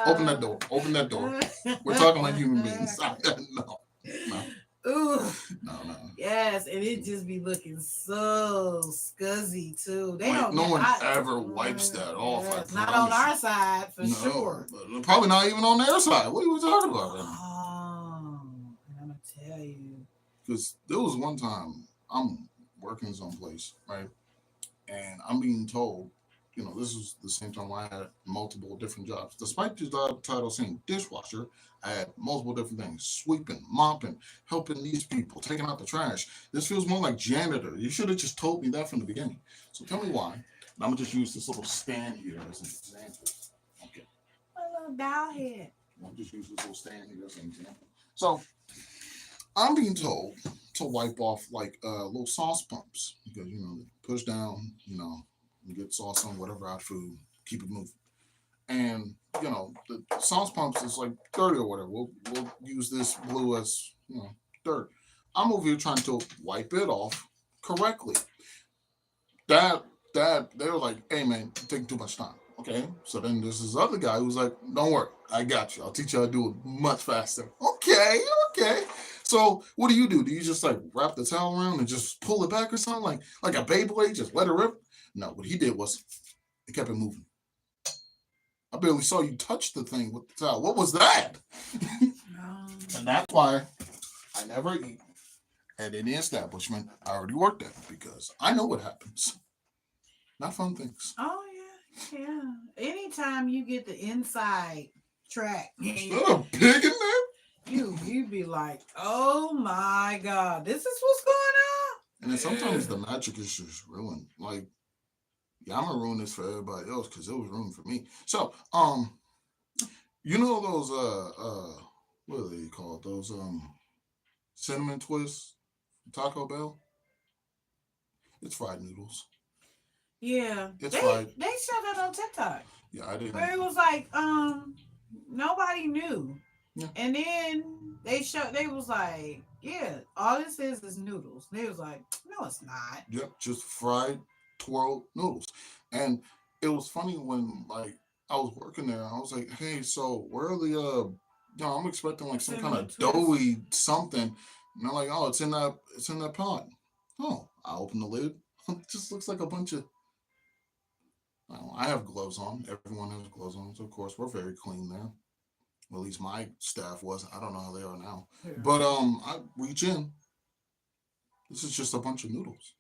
S1: open that door. Open that door. We're talking like human beings. No.
S2: Ooh.
S1: No.
S2: Yes, and it just be looking so scuzzy too. They
S1: Like,
S2: don't.
S1: no one ever wipes that off.
S2: Yes, not on our side for sure.
S1: Probably not even on their side. What are we talking about?
S2: Oh, I'm gonna tell you.
S1: Because there was one time I'm working someplace, right, and I'm being told, this was the same time I had multiple different jobs. Despite the job title saying dishwasher, I had multiple different things: sweeping, mopping, helping these people, taking out the trash. This feels more like janitor. You should have just told me that from the beginning. So tell me why. And I'm gonna just use this little stand here as an example. Okay.
S2: A little doll head.
S1: I'll just use this little stand here as an example. So I'm being told to wipe off like little sauce pumps because push down, you get sauce on whatever out food, keep it moving. And the sauce pumps is like dirty or whatever. We'll use this blue as dirt. I'm over here trying to wipe it off correctly. That they were like, hey man, you're taking too much time. Okay, so then there's this other guy who's like, don't worry, I got you. I'll teach you how to do it much faster. Okay. So what do? Do you just like wrap the towel around and just pull it back or something like a Beyblade, just let it rip? No, what he did was he kept it moving. I barely saw you touch the thing with the towel. What was that? And that's why I never eat at any establishment I already worked at because I know what happens. Not fun things.
S2: Oh yeah. Anytime you get the inside track,
S1: is that a pig in there?
S2: You be like, oh my god, this is what's going on.
S1: And then sometimes the magic is just ruined. Like, yeah, I'm gonna ruin this for everybody else because it was ruined for me. So, those what are they called? Those cinnamon twists, Taco Bell. It's fried noodles.
S2: Yeah,
S1: it's fried.
S2: They showed that on TikTok.
S1: Yeah, I didn't.
S2: Where it was like, nobody knew.
S1: Yeah.
S2: And then they was like, yeah, all this is noodles. They was like, no, it's not.
S1: Yep, just fried twirled noodles. And it was funny when like I was working there, I was like, hey, so where are the I'm expecting like some kind of doughy something. And they're like, oh, it's in that pot. Oh, I open the lid. It just looks like a bunch of I have gloves on. Everyone has gloves on. So of course we're very clean there. Well, at least my staff was. I don't know how they are now. Yeah. But I reach in. This is just a bunch of noodles.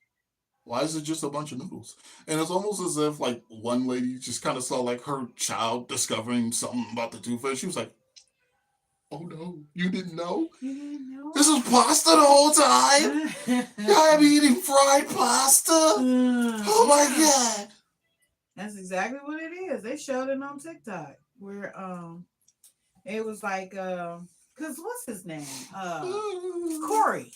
S1: Why is it just a bunch of noodles? And it's almost as if like one lady just kind of saw like her child discovering something about the toothpaste. She was like, oh no, you didn't know?
S2: You didn't know?
S1: This was pasta the whole time? I'm eating fried pasta? Oh my God.
S2: That's exactly what it is. They showed it on TikTok where It was like, cause what's his name? Corey.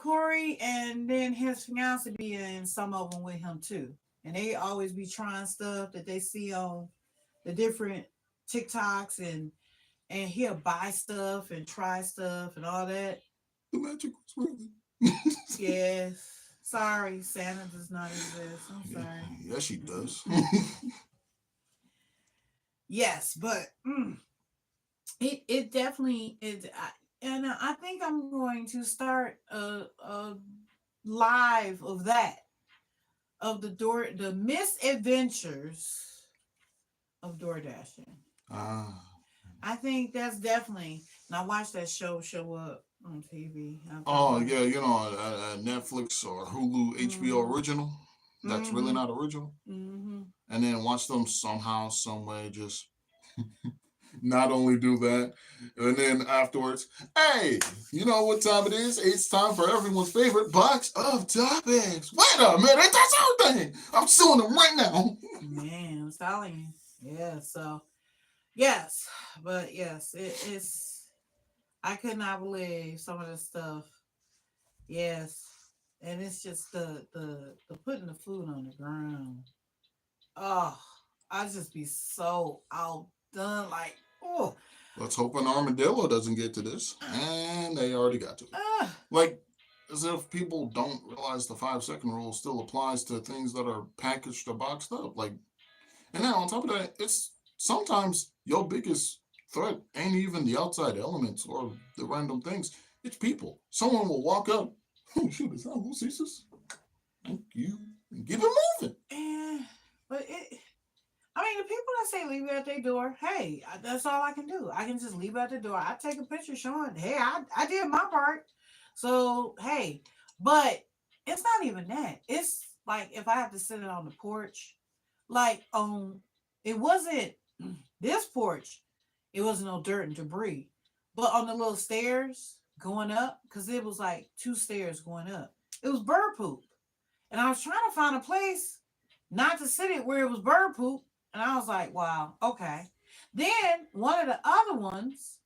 S2: Corey, and then his fiance be in some of them with him too. And they always be trying stuff that they see on the different TikToks, and he'll buy stuff and try stuff and all that.
S1: The magic was working.
S2: Yes. Sorry, Santa does not exist. I'm
S1: Yeah,
S2: sorry.
S1: yes, she does.
S2: Yes, but it definitely is. And I think I'm going to start a live of that, of the misadventures of DoorDashing.
S1: Ah.
S2: I think that's definitely. And I watched that show up on TV. I thought
S1: Oh
S2: that.
S1: yeah, Netflix or Hulu HBO
S2: Mm-hmm.
S1: original. That's really
S2: Mm-hmm.
S1: not original.
S2: Mm-hmm.
S1: And then watch them somehow, some way, just not only do that, and then afterwards, hey, you know what time it is? It's time for everyone's favorite box of topics. Wait a minute, that's everything. I'm suing them right now.
S2: Man, I'm telling you. Yeah. So yes, but yes, it's. I could not believe some of the stuff. Yes, and it's just the putting the food on the ground. Oh, I just be so outdone. Like, oh,
S1: Let's hope an armadillo doesn't get to this, and they already got to it.
S2: uh,
S1: Like, as if people don't realize the 5 second rule still applies to things that are packaged or boxed up. Like, and then on top of that, it's sometimes your biggest threat ain't even the outside elements or the random things. It's people. Someone will walk up. Oh shoot! Is that who sees this? Thank you. And get it moving.
S2: and but it. I mean, the people that say leave it at their door, hey, that's all I can do. I can just leave it at the door. I take a picture showing, hey, I did my part. So hey, but it's not even that. It's like if I have to sit it on the porch, like it wasn't this porch. It wasn't no dirt and debris, but on the little stairs going up, because it was like two stairs going up, it was bird poop, and I was trying to find a place not to sit it where it was bird poop, and I was like, wow, okay. Then one of the other ones,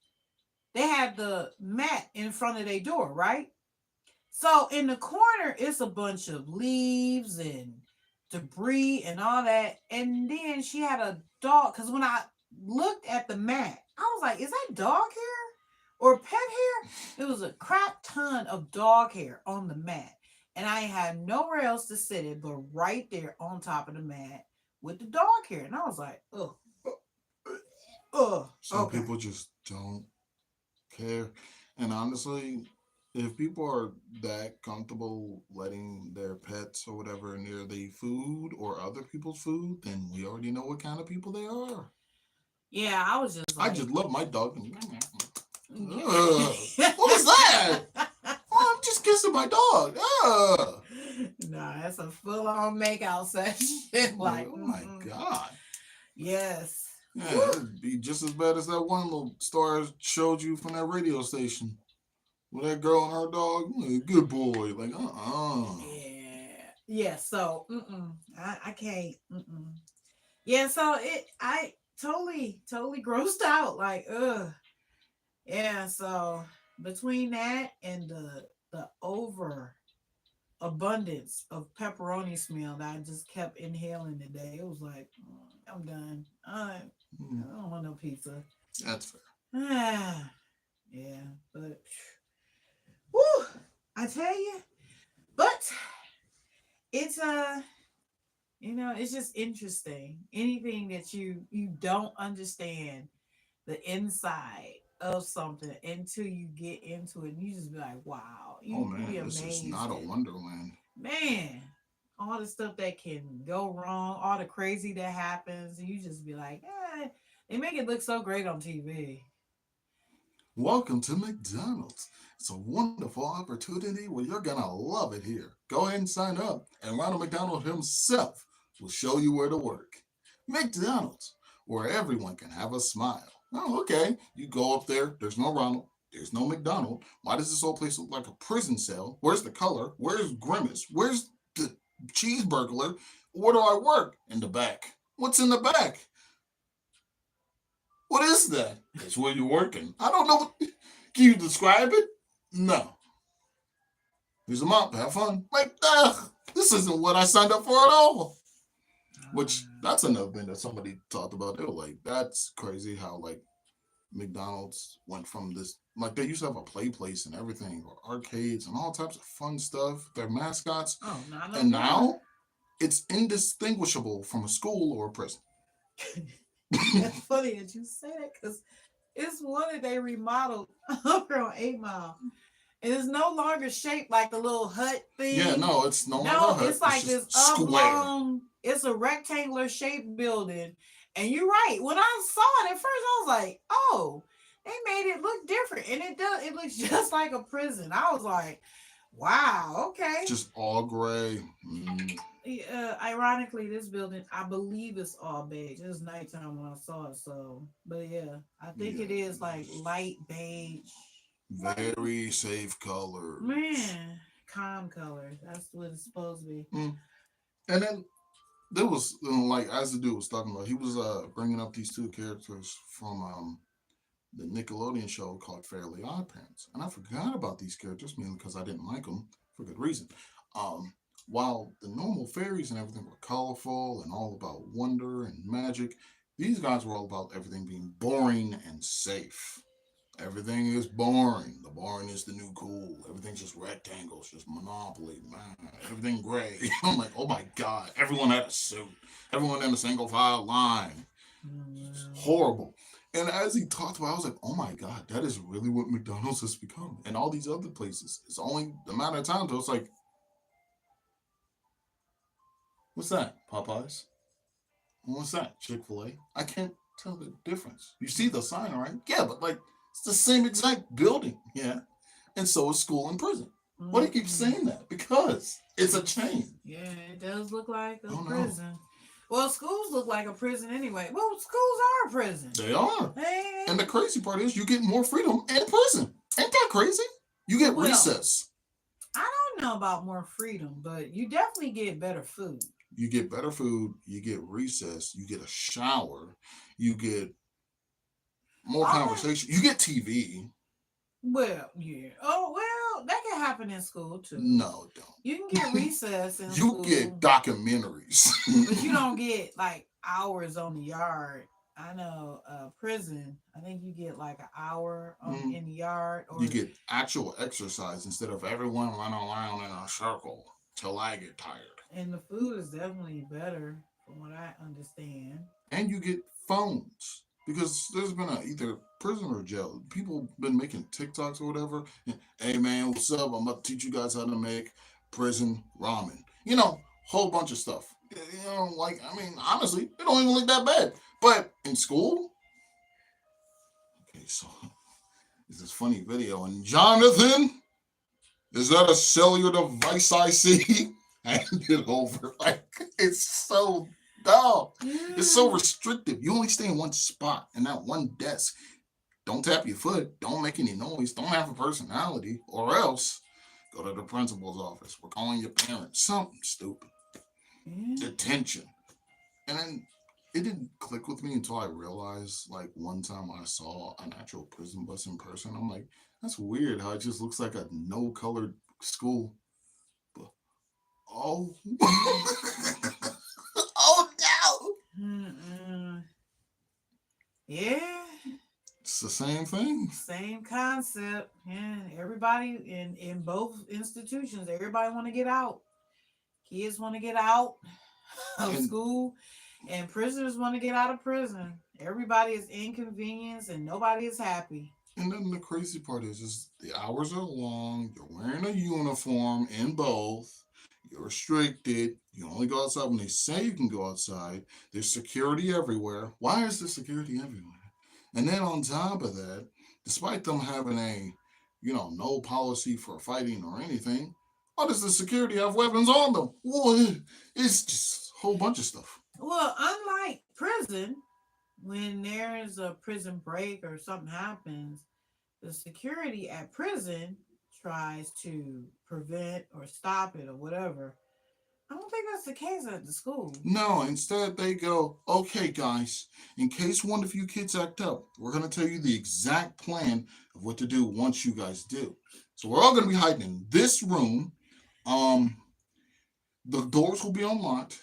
S2: they had the mat in front of their door, right? So in the corner, it's a bunch of leaves and debris and all that. And then she had a dog. Because when I looked at the mat, I was like, is that dog hair or pet hair? It was a crap ton of dog hair on the mat. And I had nowhere else to sit it but right there on top of the mat with the dog hair. And I was like, oh,
S1: Some
S2: okay.
S1: people just don't care. And honestly, if people are that comfortable letting their pets or whatever near the food or other people's food, then we already know what kind of people they are.
S2: Yeah, I was just
S1: I
S2: like,
S1: just love my dog. Ugh.
S2: yeah.
S1: What was that? Oh, I'm just kissing my dog. Ugh.
S2: No, that's a full on makeout session.
S1: Like,
S2: Like,
S1: oh my God.
S2: yes.
S1: Yeah,
S2: Woo.
S1: it'd be just as bad as that one little story I showed you from that radio station. With that girl and her dog, good boy. Like,
S2: Yeah. Yeah. So, I can't. Yeah. So I totally grossed out. Like, ugh. Yeah. So between that and the over abundance of pepperoni smell that I just kept inhaling today, it was like, I'm done. I don't want no pizza.
S1: that's fair.
S2: Ah, yeah, but whew, I tell you, but it's it's just interesting. Anything that you don't understand the inside of something until you get into it, and you just be like, wow,
S1: Oh
S2: you be
S1: man, this is
S2: amazed
S1: not a
S2: at,
S1: wonderland.
S2: man, all the stuff that can go wrong, all the crazy that happens, and you just be like, they make it look so great on TV.
S1: Welcome to McDonald's. It's a wonderful opportunity where you're gonna love it here. Go ahead and sign up, and Ronald McDonald himself will show you where to work. McDonald's, where everyone can have a smile. Oh, okay. You go up there, there's no Ronald, there's no McDonald. Why does this whole place look like a prison cell? Where's the color? Where's Grimace? Where's the cheese Where do I work? In the back. What's in the back? What is that? It's where you're working. I don't know. Can you describe it? No. Here's a mop. Have fun. Like, this isn't what I signed up for at all. Which that's another thing that somebody talked about. They were like, that's crazy how like McDonald's went from this like they used to have a play place and everything, or arcades and all types of fun stuff. Their mascots,
S2: Oh, not no
S1: and
S2: more.
S1: now it's indistinguishable from a school or a prison.
S2: That's funny that you say that because it's one that they remodeled over on 8 Mile. And it's no longer shaped like the little hut
S1: Yeah,
S2: thing.
S1: no, it's no longer a
S2: No,
S1: hut.
S2: it's
S1: It's
S2: like
S1: just
S2: this
S1: square.
S2: oblong, it's a rectangular shaped building. And you're right. When I saw it at first, I was like, oh, they made it look different. And it does, it looks just like a prison. I was like, wow, okay.
S1: Just all gray. Mm,
S2: Ironically, this building, I believe it's all beige. It was nighttime when I saw it. So, but yeah, I think it is like
S1: yes.
S2: light beige.
S1: Very safe colors.
S2: Man, calm color. That's what it's supposed to be.
S1: Mm. And then there was like as the dude was talking about, he was bringing up these two characters from the Nickelodeon show called Fairly Odd Parents, and I forgot about these characters mainly because I didn't like them for good reason. Um, while the normal fairies and everything were colorful and all about wonder and magic, these guys were all about everything being boring and safe. Everything is boring. The boring is the new cool. Everything's just rectangles, just monopoly, man. Everything gray. I'm like, oh my god. Everyone had a suit. Everyone in a single file line. It's
S2: Mm,
S1: horrible. And as he talked about it, I was like, oh my god, that is really what McDonald's has become. And all these other places. It's only a matter of time till it's like, what's that? Popeyes? What's that? Chick-fil-A? I can't tell the difference. You see the sign, right? Yeah, but like it's the same exact building. Yeah. And so is school and prison. Why do you keep
S2: mm-mm.
S1: saying that? Because it's a chain.
S2: Yeah, it does look like a
S1: Oh no.
S2: prison. Well, schools look like a prison anyway. Well, schools are a prison.
S1: They are.
S2: Hey,
S1: And the crazy part is you get more freedom in prison. Ain't that crazy? You get
S2: well,
S1: recess.
S2: I don't know about more freedom, but you definitely get better food.
S1: You get better food, you get recess, you get a shower, you get more
S2: Oh,
S1: conversation, you get TV.
S2: well, yeah. Oh, well, that can happen in school too.
S1: No,
S2: You can get
S1: don't.
S2: recess in
S1: You get
S2: school,
S1: documentaries.
S2: but you don't get like hours on the yard. I know prison, I think you get like an hour on
S1: Mm,
S2: in the yard
S1: you
S2: or
S1: get actual exercise instead of everyone running around in a circle till I get tired.
S2: and the food is definitely better from what I understand.
S1: And you get phones because there's been a either prison or jail. People been making TikToks or whatever. Hey man, what's up? I'm about to teach you guys how to make prison ramen. Whole bunch of stuff. Like I mean, honestly, it don't even look that bad. But in school, okay, so there's this funny video, and Jonathan, is that a cellular device I see? Hand it over. Like it's so dumb. It's so
S2: Yeah.
S1: restrictive. You only stay in one spot in that one desk. Don't tap your foot. Don't make any noise. Don't have a personality, or else go to the principal's office. We're calling your parents. Something stupid.
S2: Yeah.
S1: Detention. And then it didn't click with me until I realized, like, one time when I saw an actual prison bus in person, I'm like, that's weird how it just looks like a no colored school. But, oh. Oh no.
S2: Mm-mm. Yeah.
S1: It's the same thing.
S2: Same concept. Yeah. Everybody in both institutions, everybody want to get out. Kids want to get out of
S1: And
S2: school, and prisoners want to get out of prison. Everybody is inconvenienced, and nobody is happy.
S1: and then the crazy part is the hours are long. You're wearing a uniform in both. You're restricted. You only go outside when they say you can go outside. There's security everywhere. Why is there security everywhere? And then on top of that, despite them having a, no policy for fighting or anything, why does the security have weapons on them? Well, it's just a whole bunch of stuff.
S2: Well, unlike prison, when there is a prison break or something happens, the security at prison tries to prevent or stop it or whatever. I don't think that's the case at the school.
S1: No, instead they go, okay, guys, in case one of you kids act up, we're going to tell you the exact plan of what to do once you guys do. So we're all going to be hiding in this room. Um, the doors will be unlocked.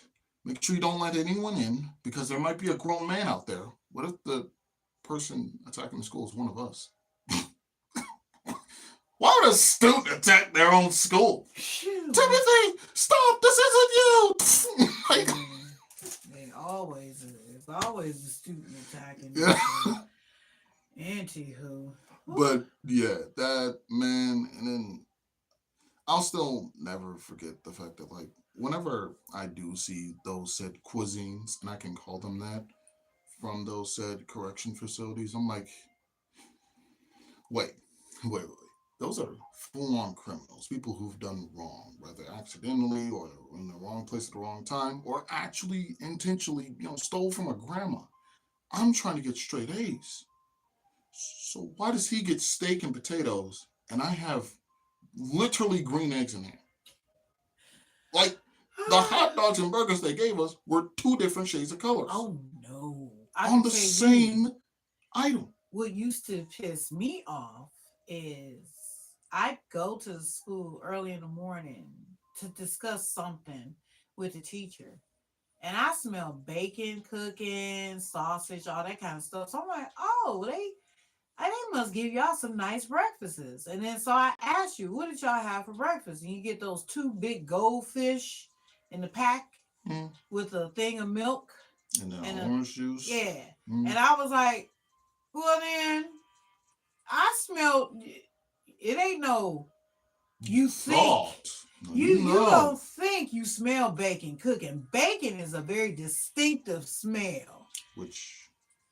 S1: Make sure you don't let anyone in because there might be a grown man out there. What if the person attacking the school is one of us? Why would a student attack their own school?
S2: Phew.
S1: Timothy, stop! This isn't you. Like,
S2: They always, it's always the student attacking.
S1: yeah.
S2: Anywho.
S1: But yeah, that man, and then I'll still never forget the fact that like whenever I do see those said cuisines, and I can call them that, from those said correction facilities, I'm like, wait, wait. Those are full-on criminals, people who've done wrong, whether accidentally or in the wrong place at the wrong time, or actually intentionally, stole from a grandma. I'm trying to get straight A's. So why does he get steak and potatoes, and I have literally green eggs in here? Like the hot dogs and burgers they gave us were two different shades of colors.
S2: Oh no!
S1: On the same item.
S2: What used to piss me off is I go to the school early in the morning to discuss something with the teacher. And I smell bacon cooking, sausage, all that kind of stuff. So I'm like, oh, they must give y'all some nice breakfasts. And then so I asked you, what did y'all have for breakfast? And you get those two big goldfish in the pack with a thing of milk.
S1: And then orange juice.
S2: Yeah. And I was like, well then, I smelled, it ain't no, you think. You don't think you smell bacon cooking. Bacon is a very distinctive smell.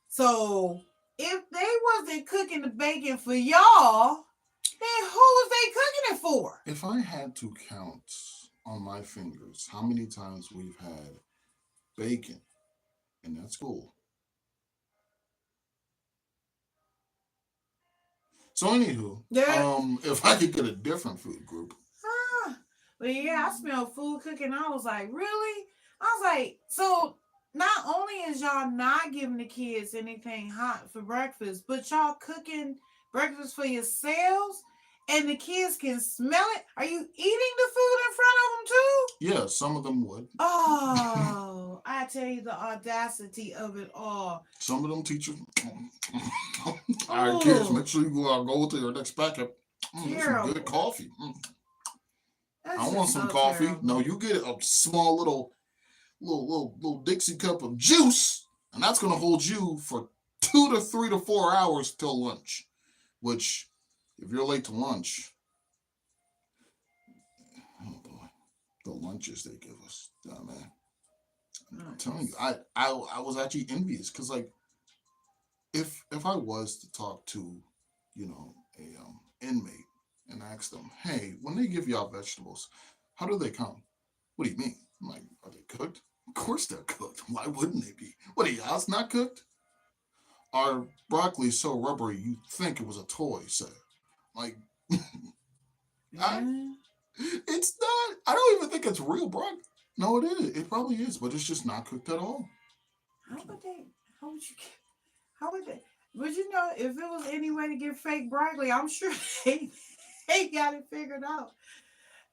S2: So if they wasn't cooking the bacon for y'all, then who was they cooking it for?
S1: If I had to count on my fingers how many times we've had bacon in that school. So anywho, if I could get a different food group.
S2: But yeah, I smelled food cooking. I was like, really? I was like, so not only is y'all not giving the kids anything hot for breakfast, but y'all cooking breakfast for yourselves and the kids can smell it? Are you eating the food in front of them too?
S1: Yeah, some of them would.
S2: Oh, I tell you the audacity of it all.
S1: Some of them teachers, all right, kids, make sure you go to your next packet. Some good coffee. I want some coffee. Terrible. No, you get a small little Dixie cup of juice, and that's going to hold you for 2 to 3 to 4 hours till lunch. Which, if you're late to lunch, oh boy, the lunches they give us, oh, man. I'm telling you, I was actually envious because, like, if I was to talk to, a inmate. And ask them, hey, when they give y'all vegetables, how do they come? What do you mean? I'm like, are they cooked? Of course they're cooked. Why wouldn't they be? What are y'all's not cooked? Our broccoli is so rubbery you think it was a toy set. Like, it's not. I don't even think it's real broccoli. No, it is. It probably is, but it's just not cooked at all.
S2: How would they? But if it was any way to get fake broccoli, I'm sure they got it figured out.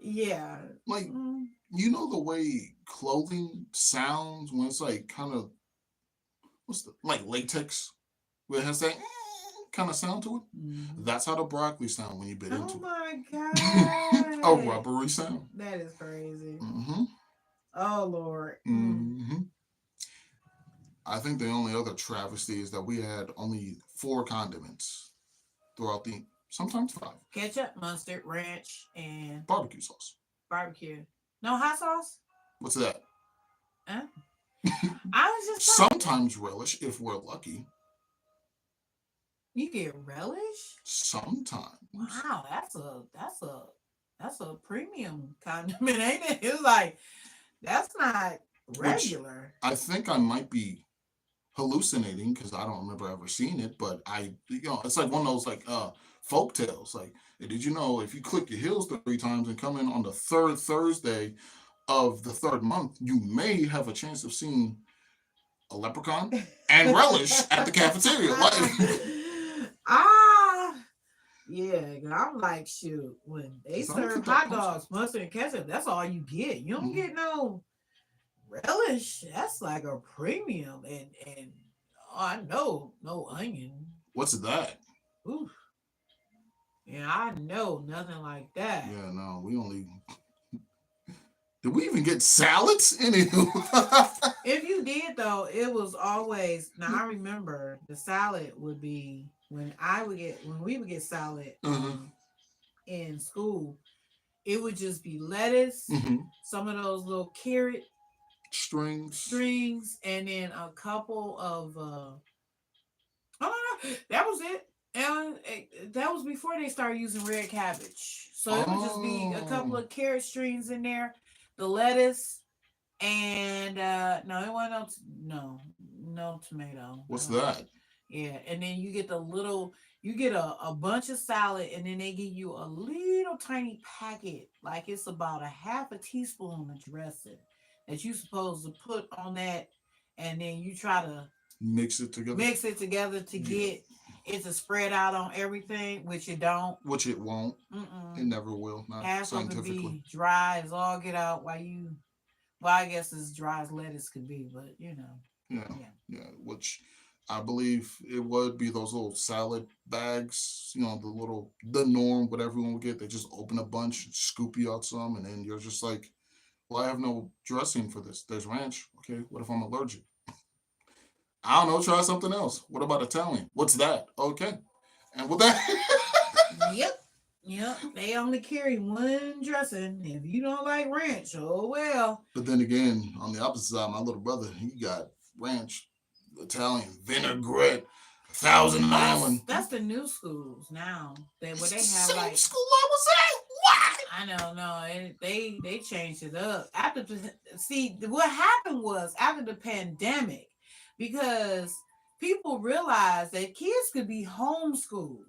S2: Yeah.
S1: Like, the way clothing sounds when it's like kind of, like latex, where it has that kind of sound to it? Mm-hmm. That's how the broccoli sound when you bit into it. Oh my God. A rubbery sound.
S2: That is crazy. Mm-hmm. Oh, Lord.
S1: Mm-hmm. I think the only other travesty is that we had only 4 condiments throughout sometimes 5.
S2: Ketchup, mustard, ranch, and
S1: barbecue sauce.
S2: Barbecue. No hot sauce?
S1: What's that?
S2: I was just
S1: sometimes relish if we're lucky.
S2: You get relish?
S1: Sometimes.
S2: Wow, that's a premium condiment, ain't it? It's like that's not regular.
S1: Which I think I might be hallucinating because I don't remember ever seeing it, but it's like one of those like folk tales. Like, hey, did you know if you click your heels 3 times and come in on the 3rd Thursday of the third month, you may have a chance of seeing a leprechaun and relish at the cafeteria. Like,
S2: ah, yeah, 'cause I'm like, shoot, when they
S1: just don't
S2: serve
S1: put that
S2: hot
S1: punch.
S2: dogs, mustard and ketchup, that's all you get. You don't
S1: Mhm.
S2: get no relish. That's like a premium, and oh, I know no onion.
S1: What's that?
S2: Ooh, yeah, I know nothing like that.
S1: Yeah, no, we only. Did we even get salads? Anywho.
S2: If you did though, it was always now. I remember the salad would be when we would get salad
S1: Mhm.
S2: in school. It would just be lettuce,
S1: Mhm.
S2: some of those little carrot
S1: Strings.
S2: strings, and then a couple of I don't know. That was it. And that was before they started using red cabbage. So it would just be a couple
S1: Oh,
S2: of carrot strings in there, the lettuce, and no, it wasn't no tomato.
S1: what's that?
S2: Yeah, and then you get a bunch of salad, and then they give you a little tiny packet, like it's about a half a teaspoon of dressing that you supposed to put on that, and then you try to
S1: Mix it together.
S2: mix it together to
S1: Yeah.
S2: get it to spread out on everything, which you don't.
S1: Which it won't. It
S2: Mm-mm.
S1: never will. Not
S2: Half of it
S1: scientifically.
S2: be dry as all get out. Well, I guess as dry as lettuce could be, but
S1: Yeah.
S2: yeah.
S1: Yeah. Which I believe it would be those little salad bags, the norm, what everyone would get. They just open a bunch, scoop you out some, and then you're just like, well, I have no dressing for this. There's ranch. Okay. What if I'm allergic? I don't know. Try something else. What about Italian? What's that? Okay. And with that.
S2: Yep. Yep. They only carry one dressing. If you don't like ranch, oh well.
S1: But then again, on the opposite side, my little brother, he got ranch, Italian, vinaigrette, Thousand Island.
S2: That's the new schools now. Where they have
S1: Same
S2: like
S1: school I was at. What?
S2: I don't know. They changed it up see what happened was after the pandemic, because people realized that kids could be homeschooled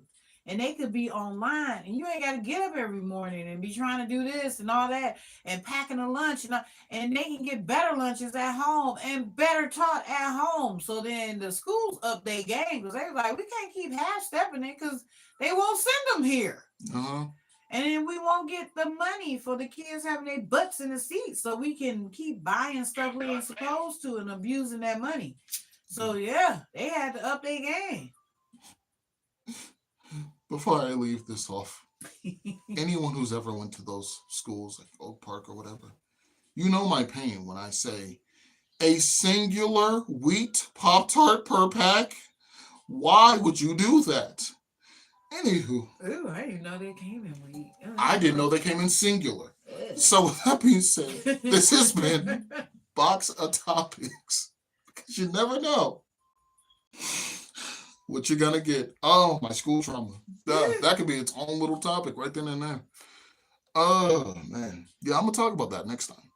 S2: and they could be online, and you ain't got to get up every morning and be trying to do this and all that and packing a lunch and they can get better lunches at home and better taught at home. So then the schools up their game because they were like, we can't keep half stepping it because they won't send them here.
S1: Uh-huh.
S2: And then we won't get the money for the kids having their butts in the seats so we can keep buying stuff we ain't supposed to and abusing that money. So yeah, they had to up their game.
S1: Before I leave this off, anyone who's ever went to those schools like Oak Park or whatever, you know my pain when I say a singular wheat Pop-Tart per pack. Why would you do that? Anywho,
S2: Ooh, I didn't know they came in wheat.
S1: I didn't know they came in singular. So with that being said, this has been Box of Topics. Because you never know what you're gonna get. Oh, my school trauma. That could be its own little topic right then and there. Oh man. Yeah, I'm gonna talk about that next time.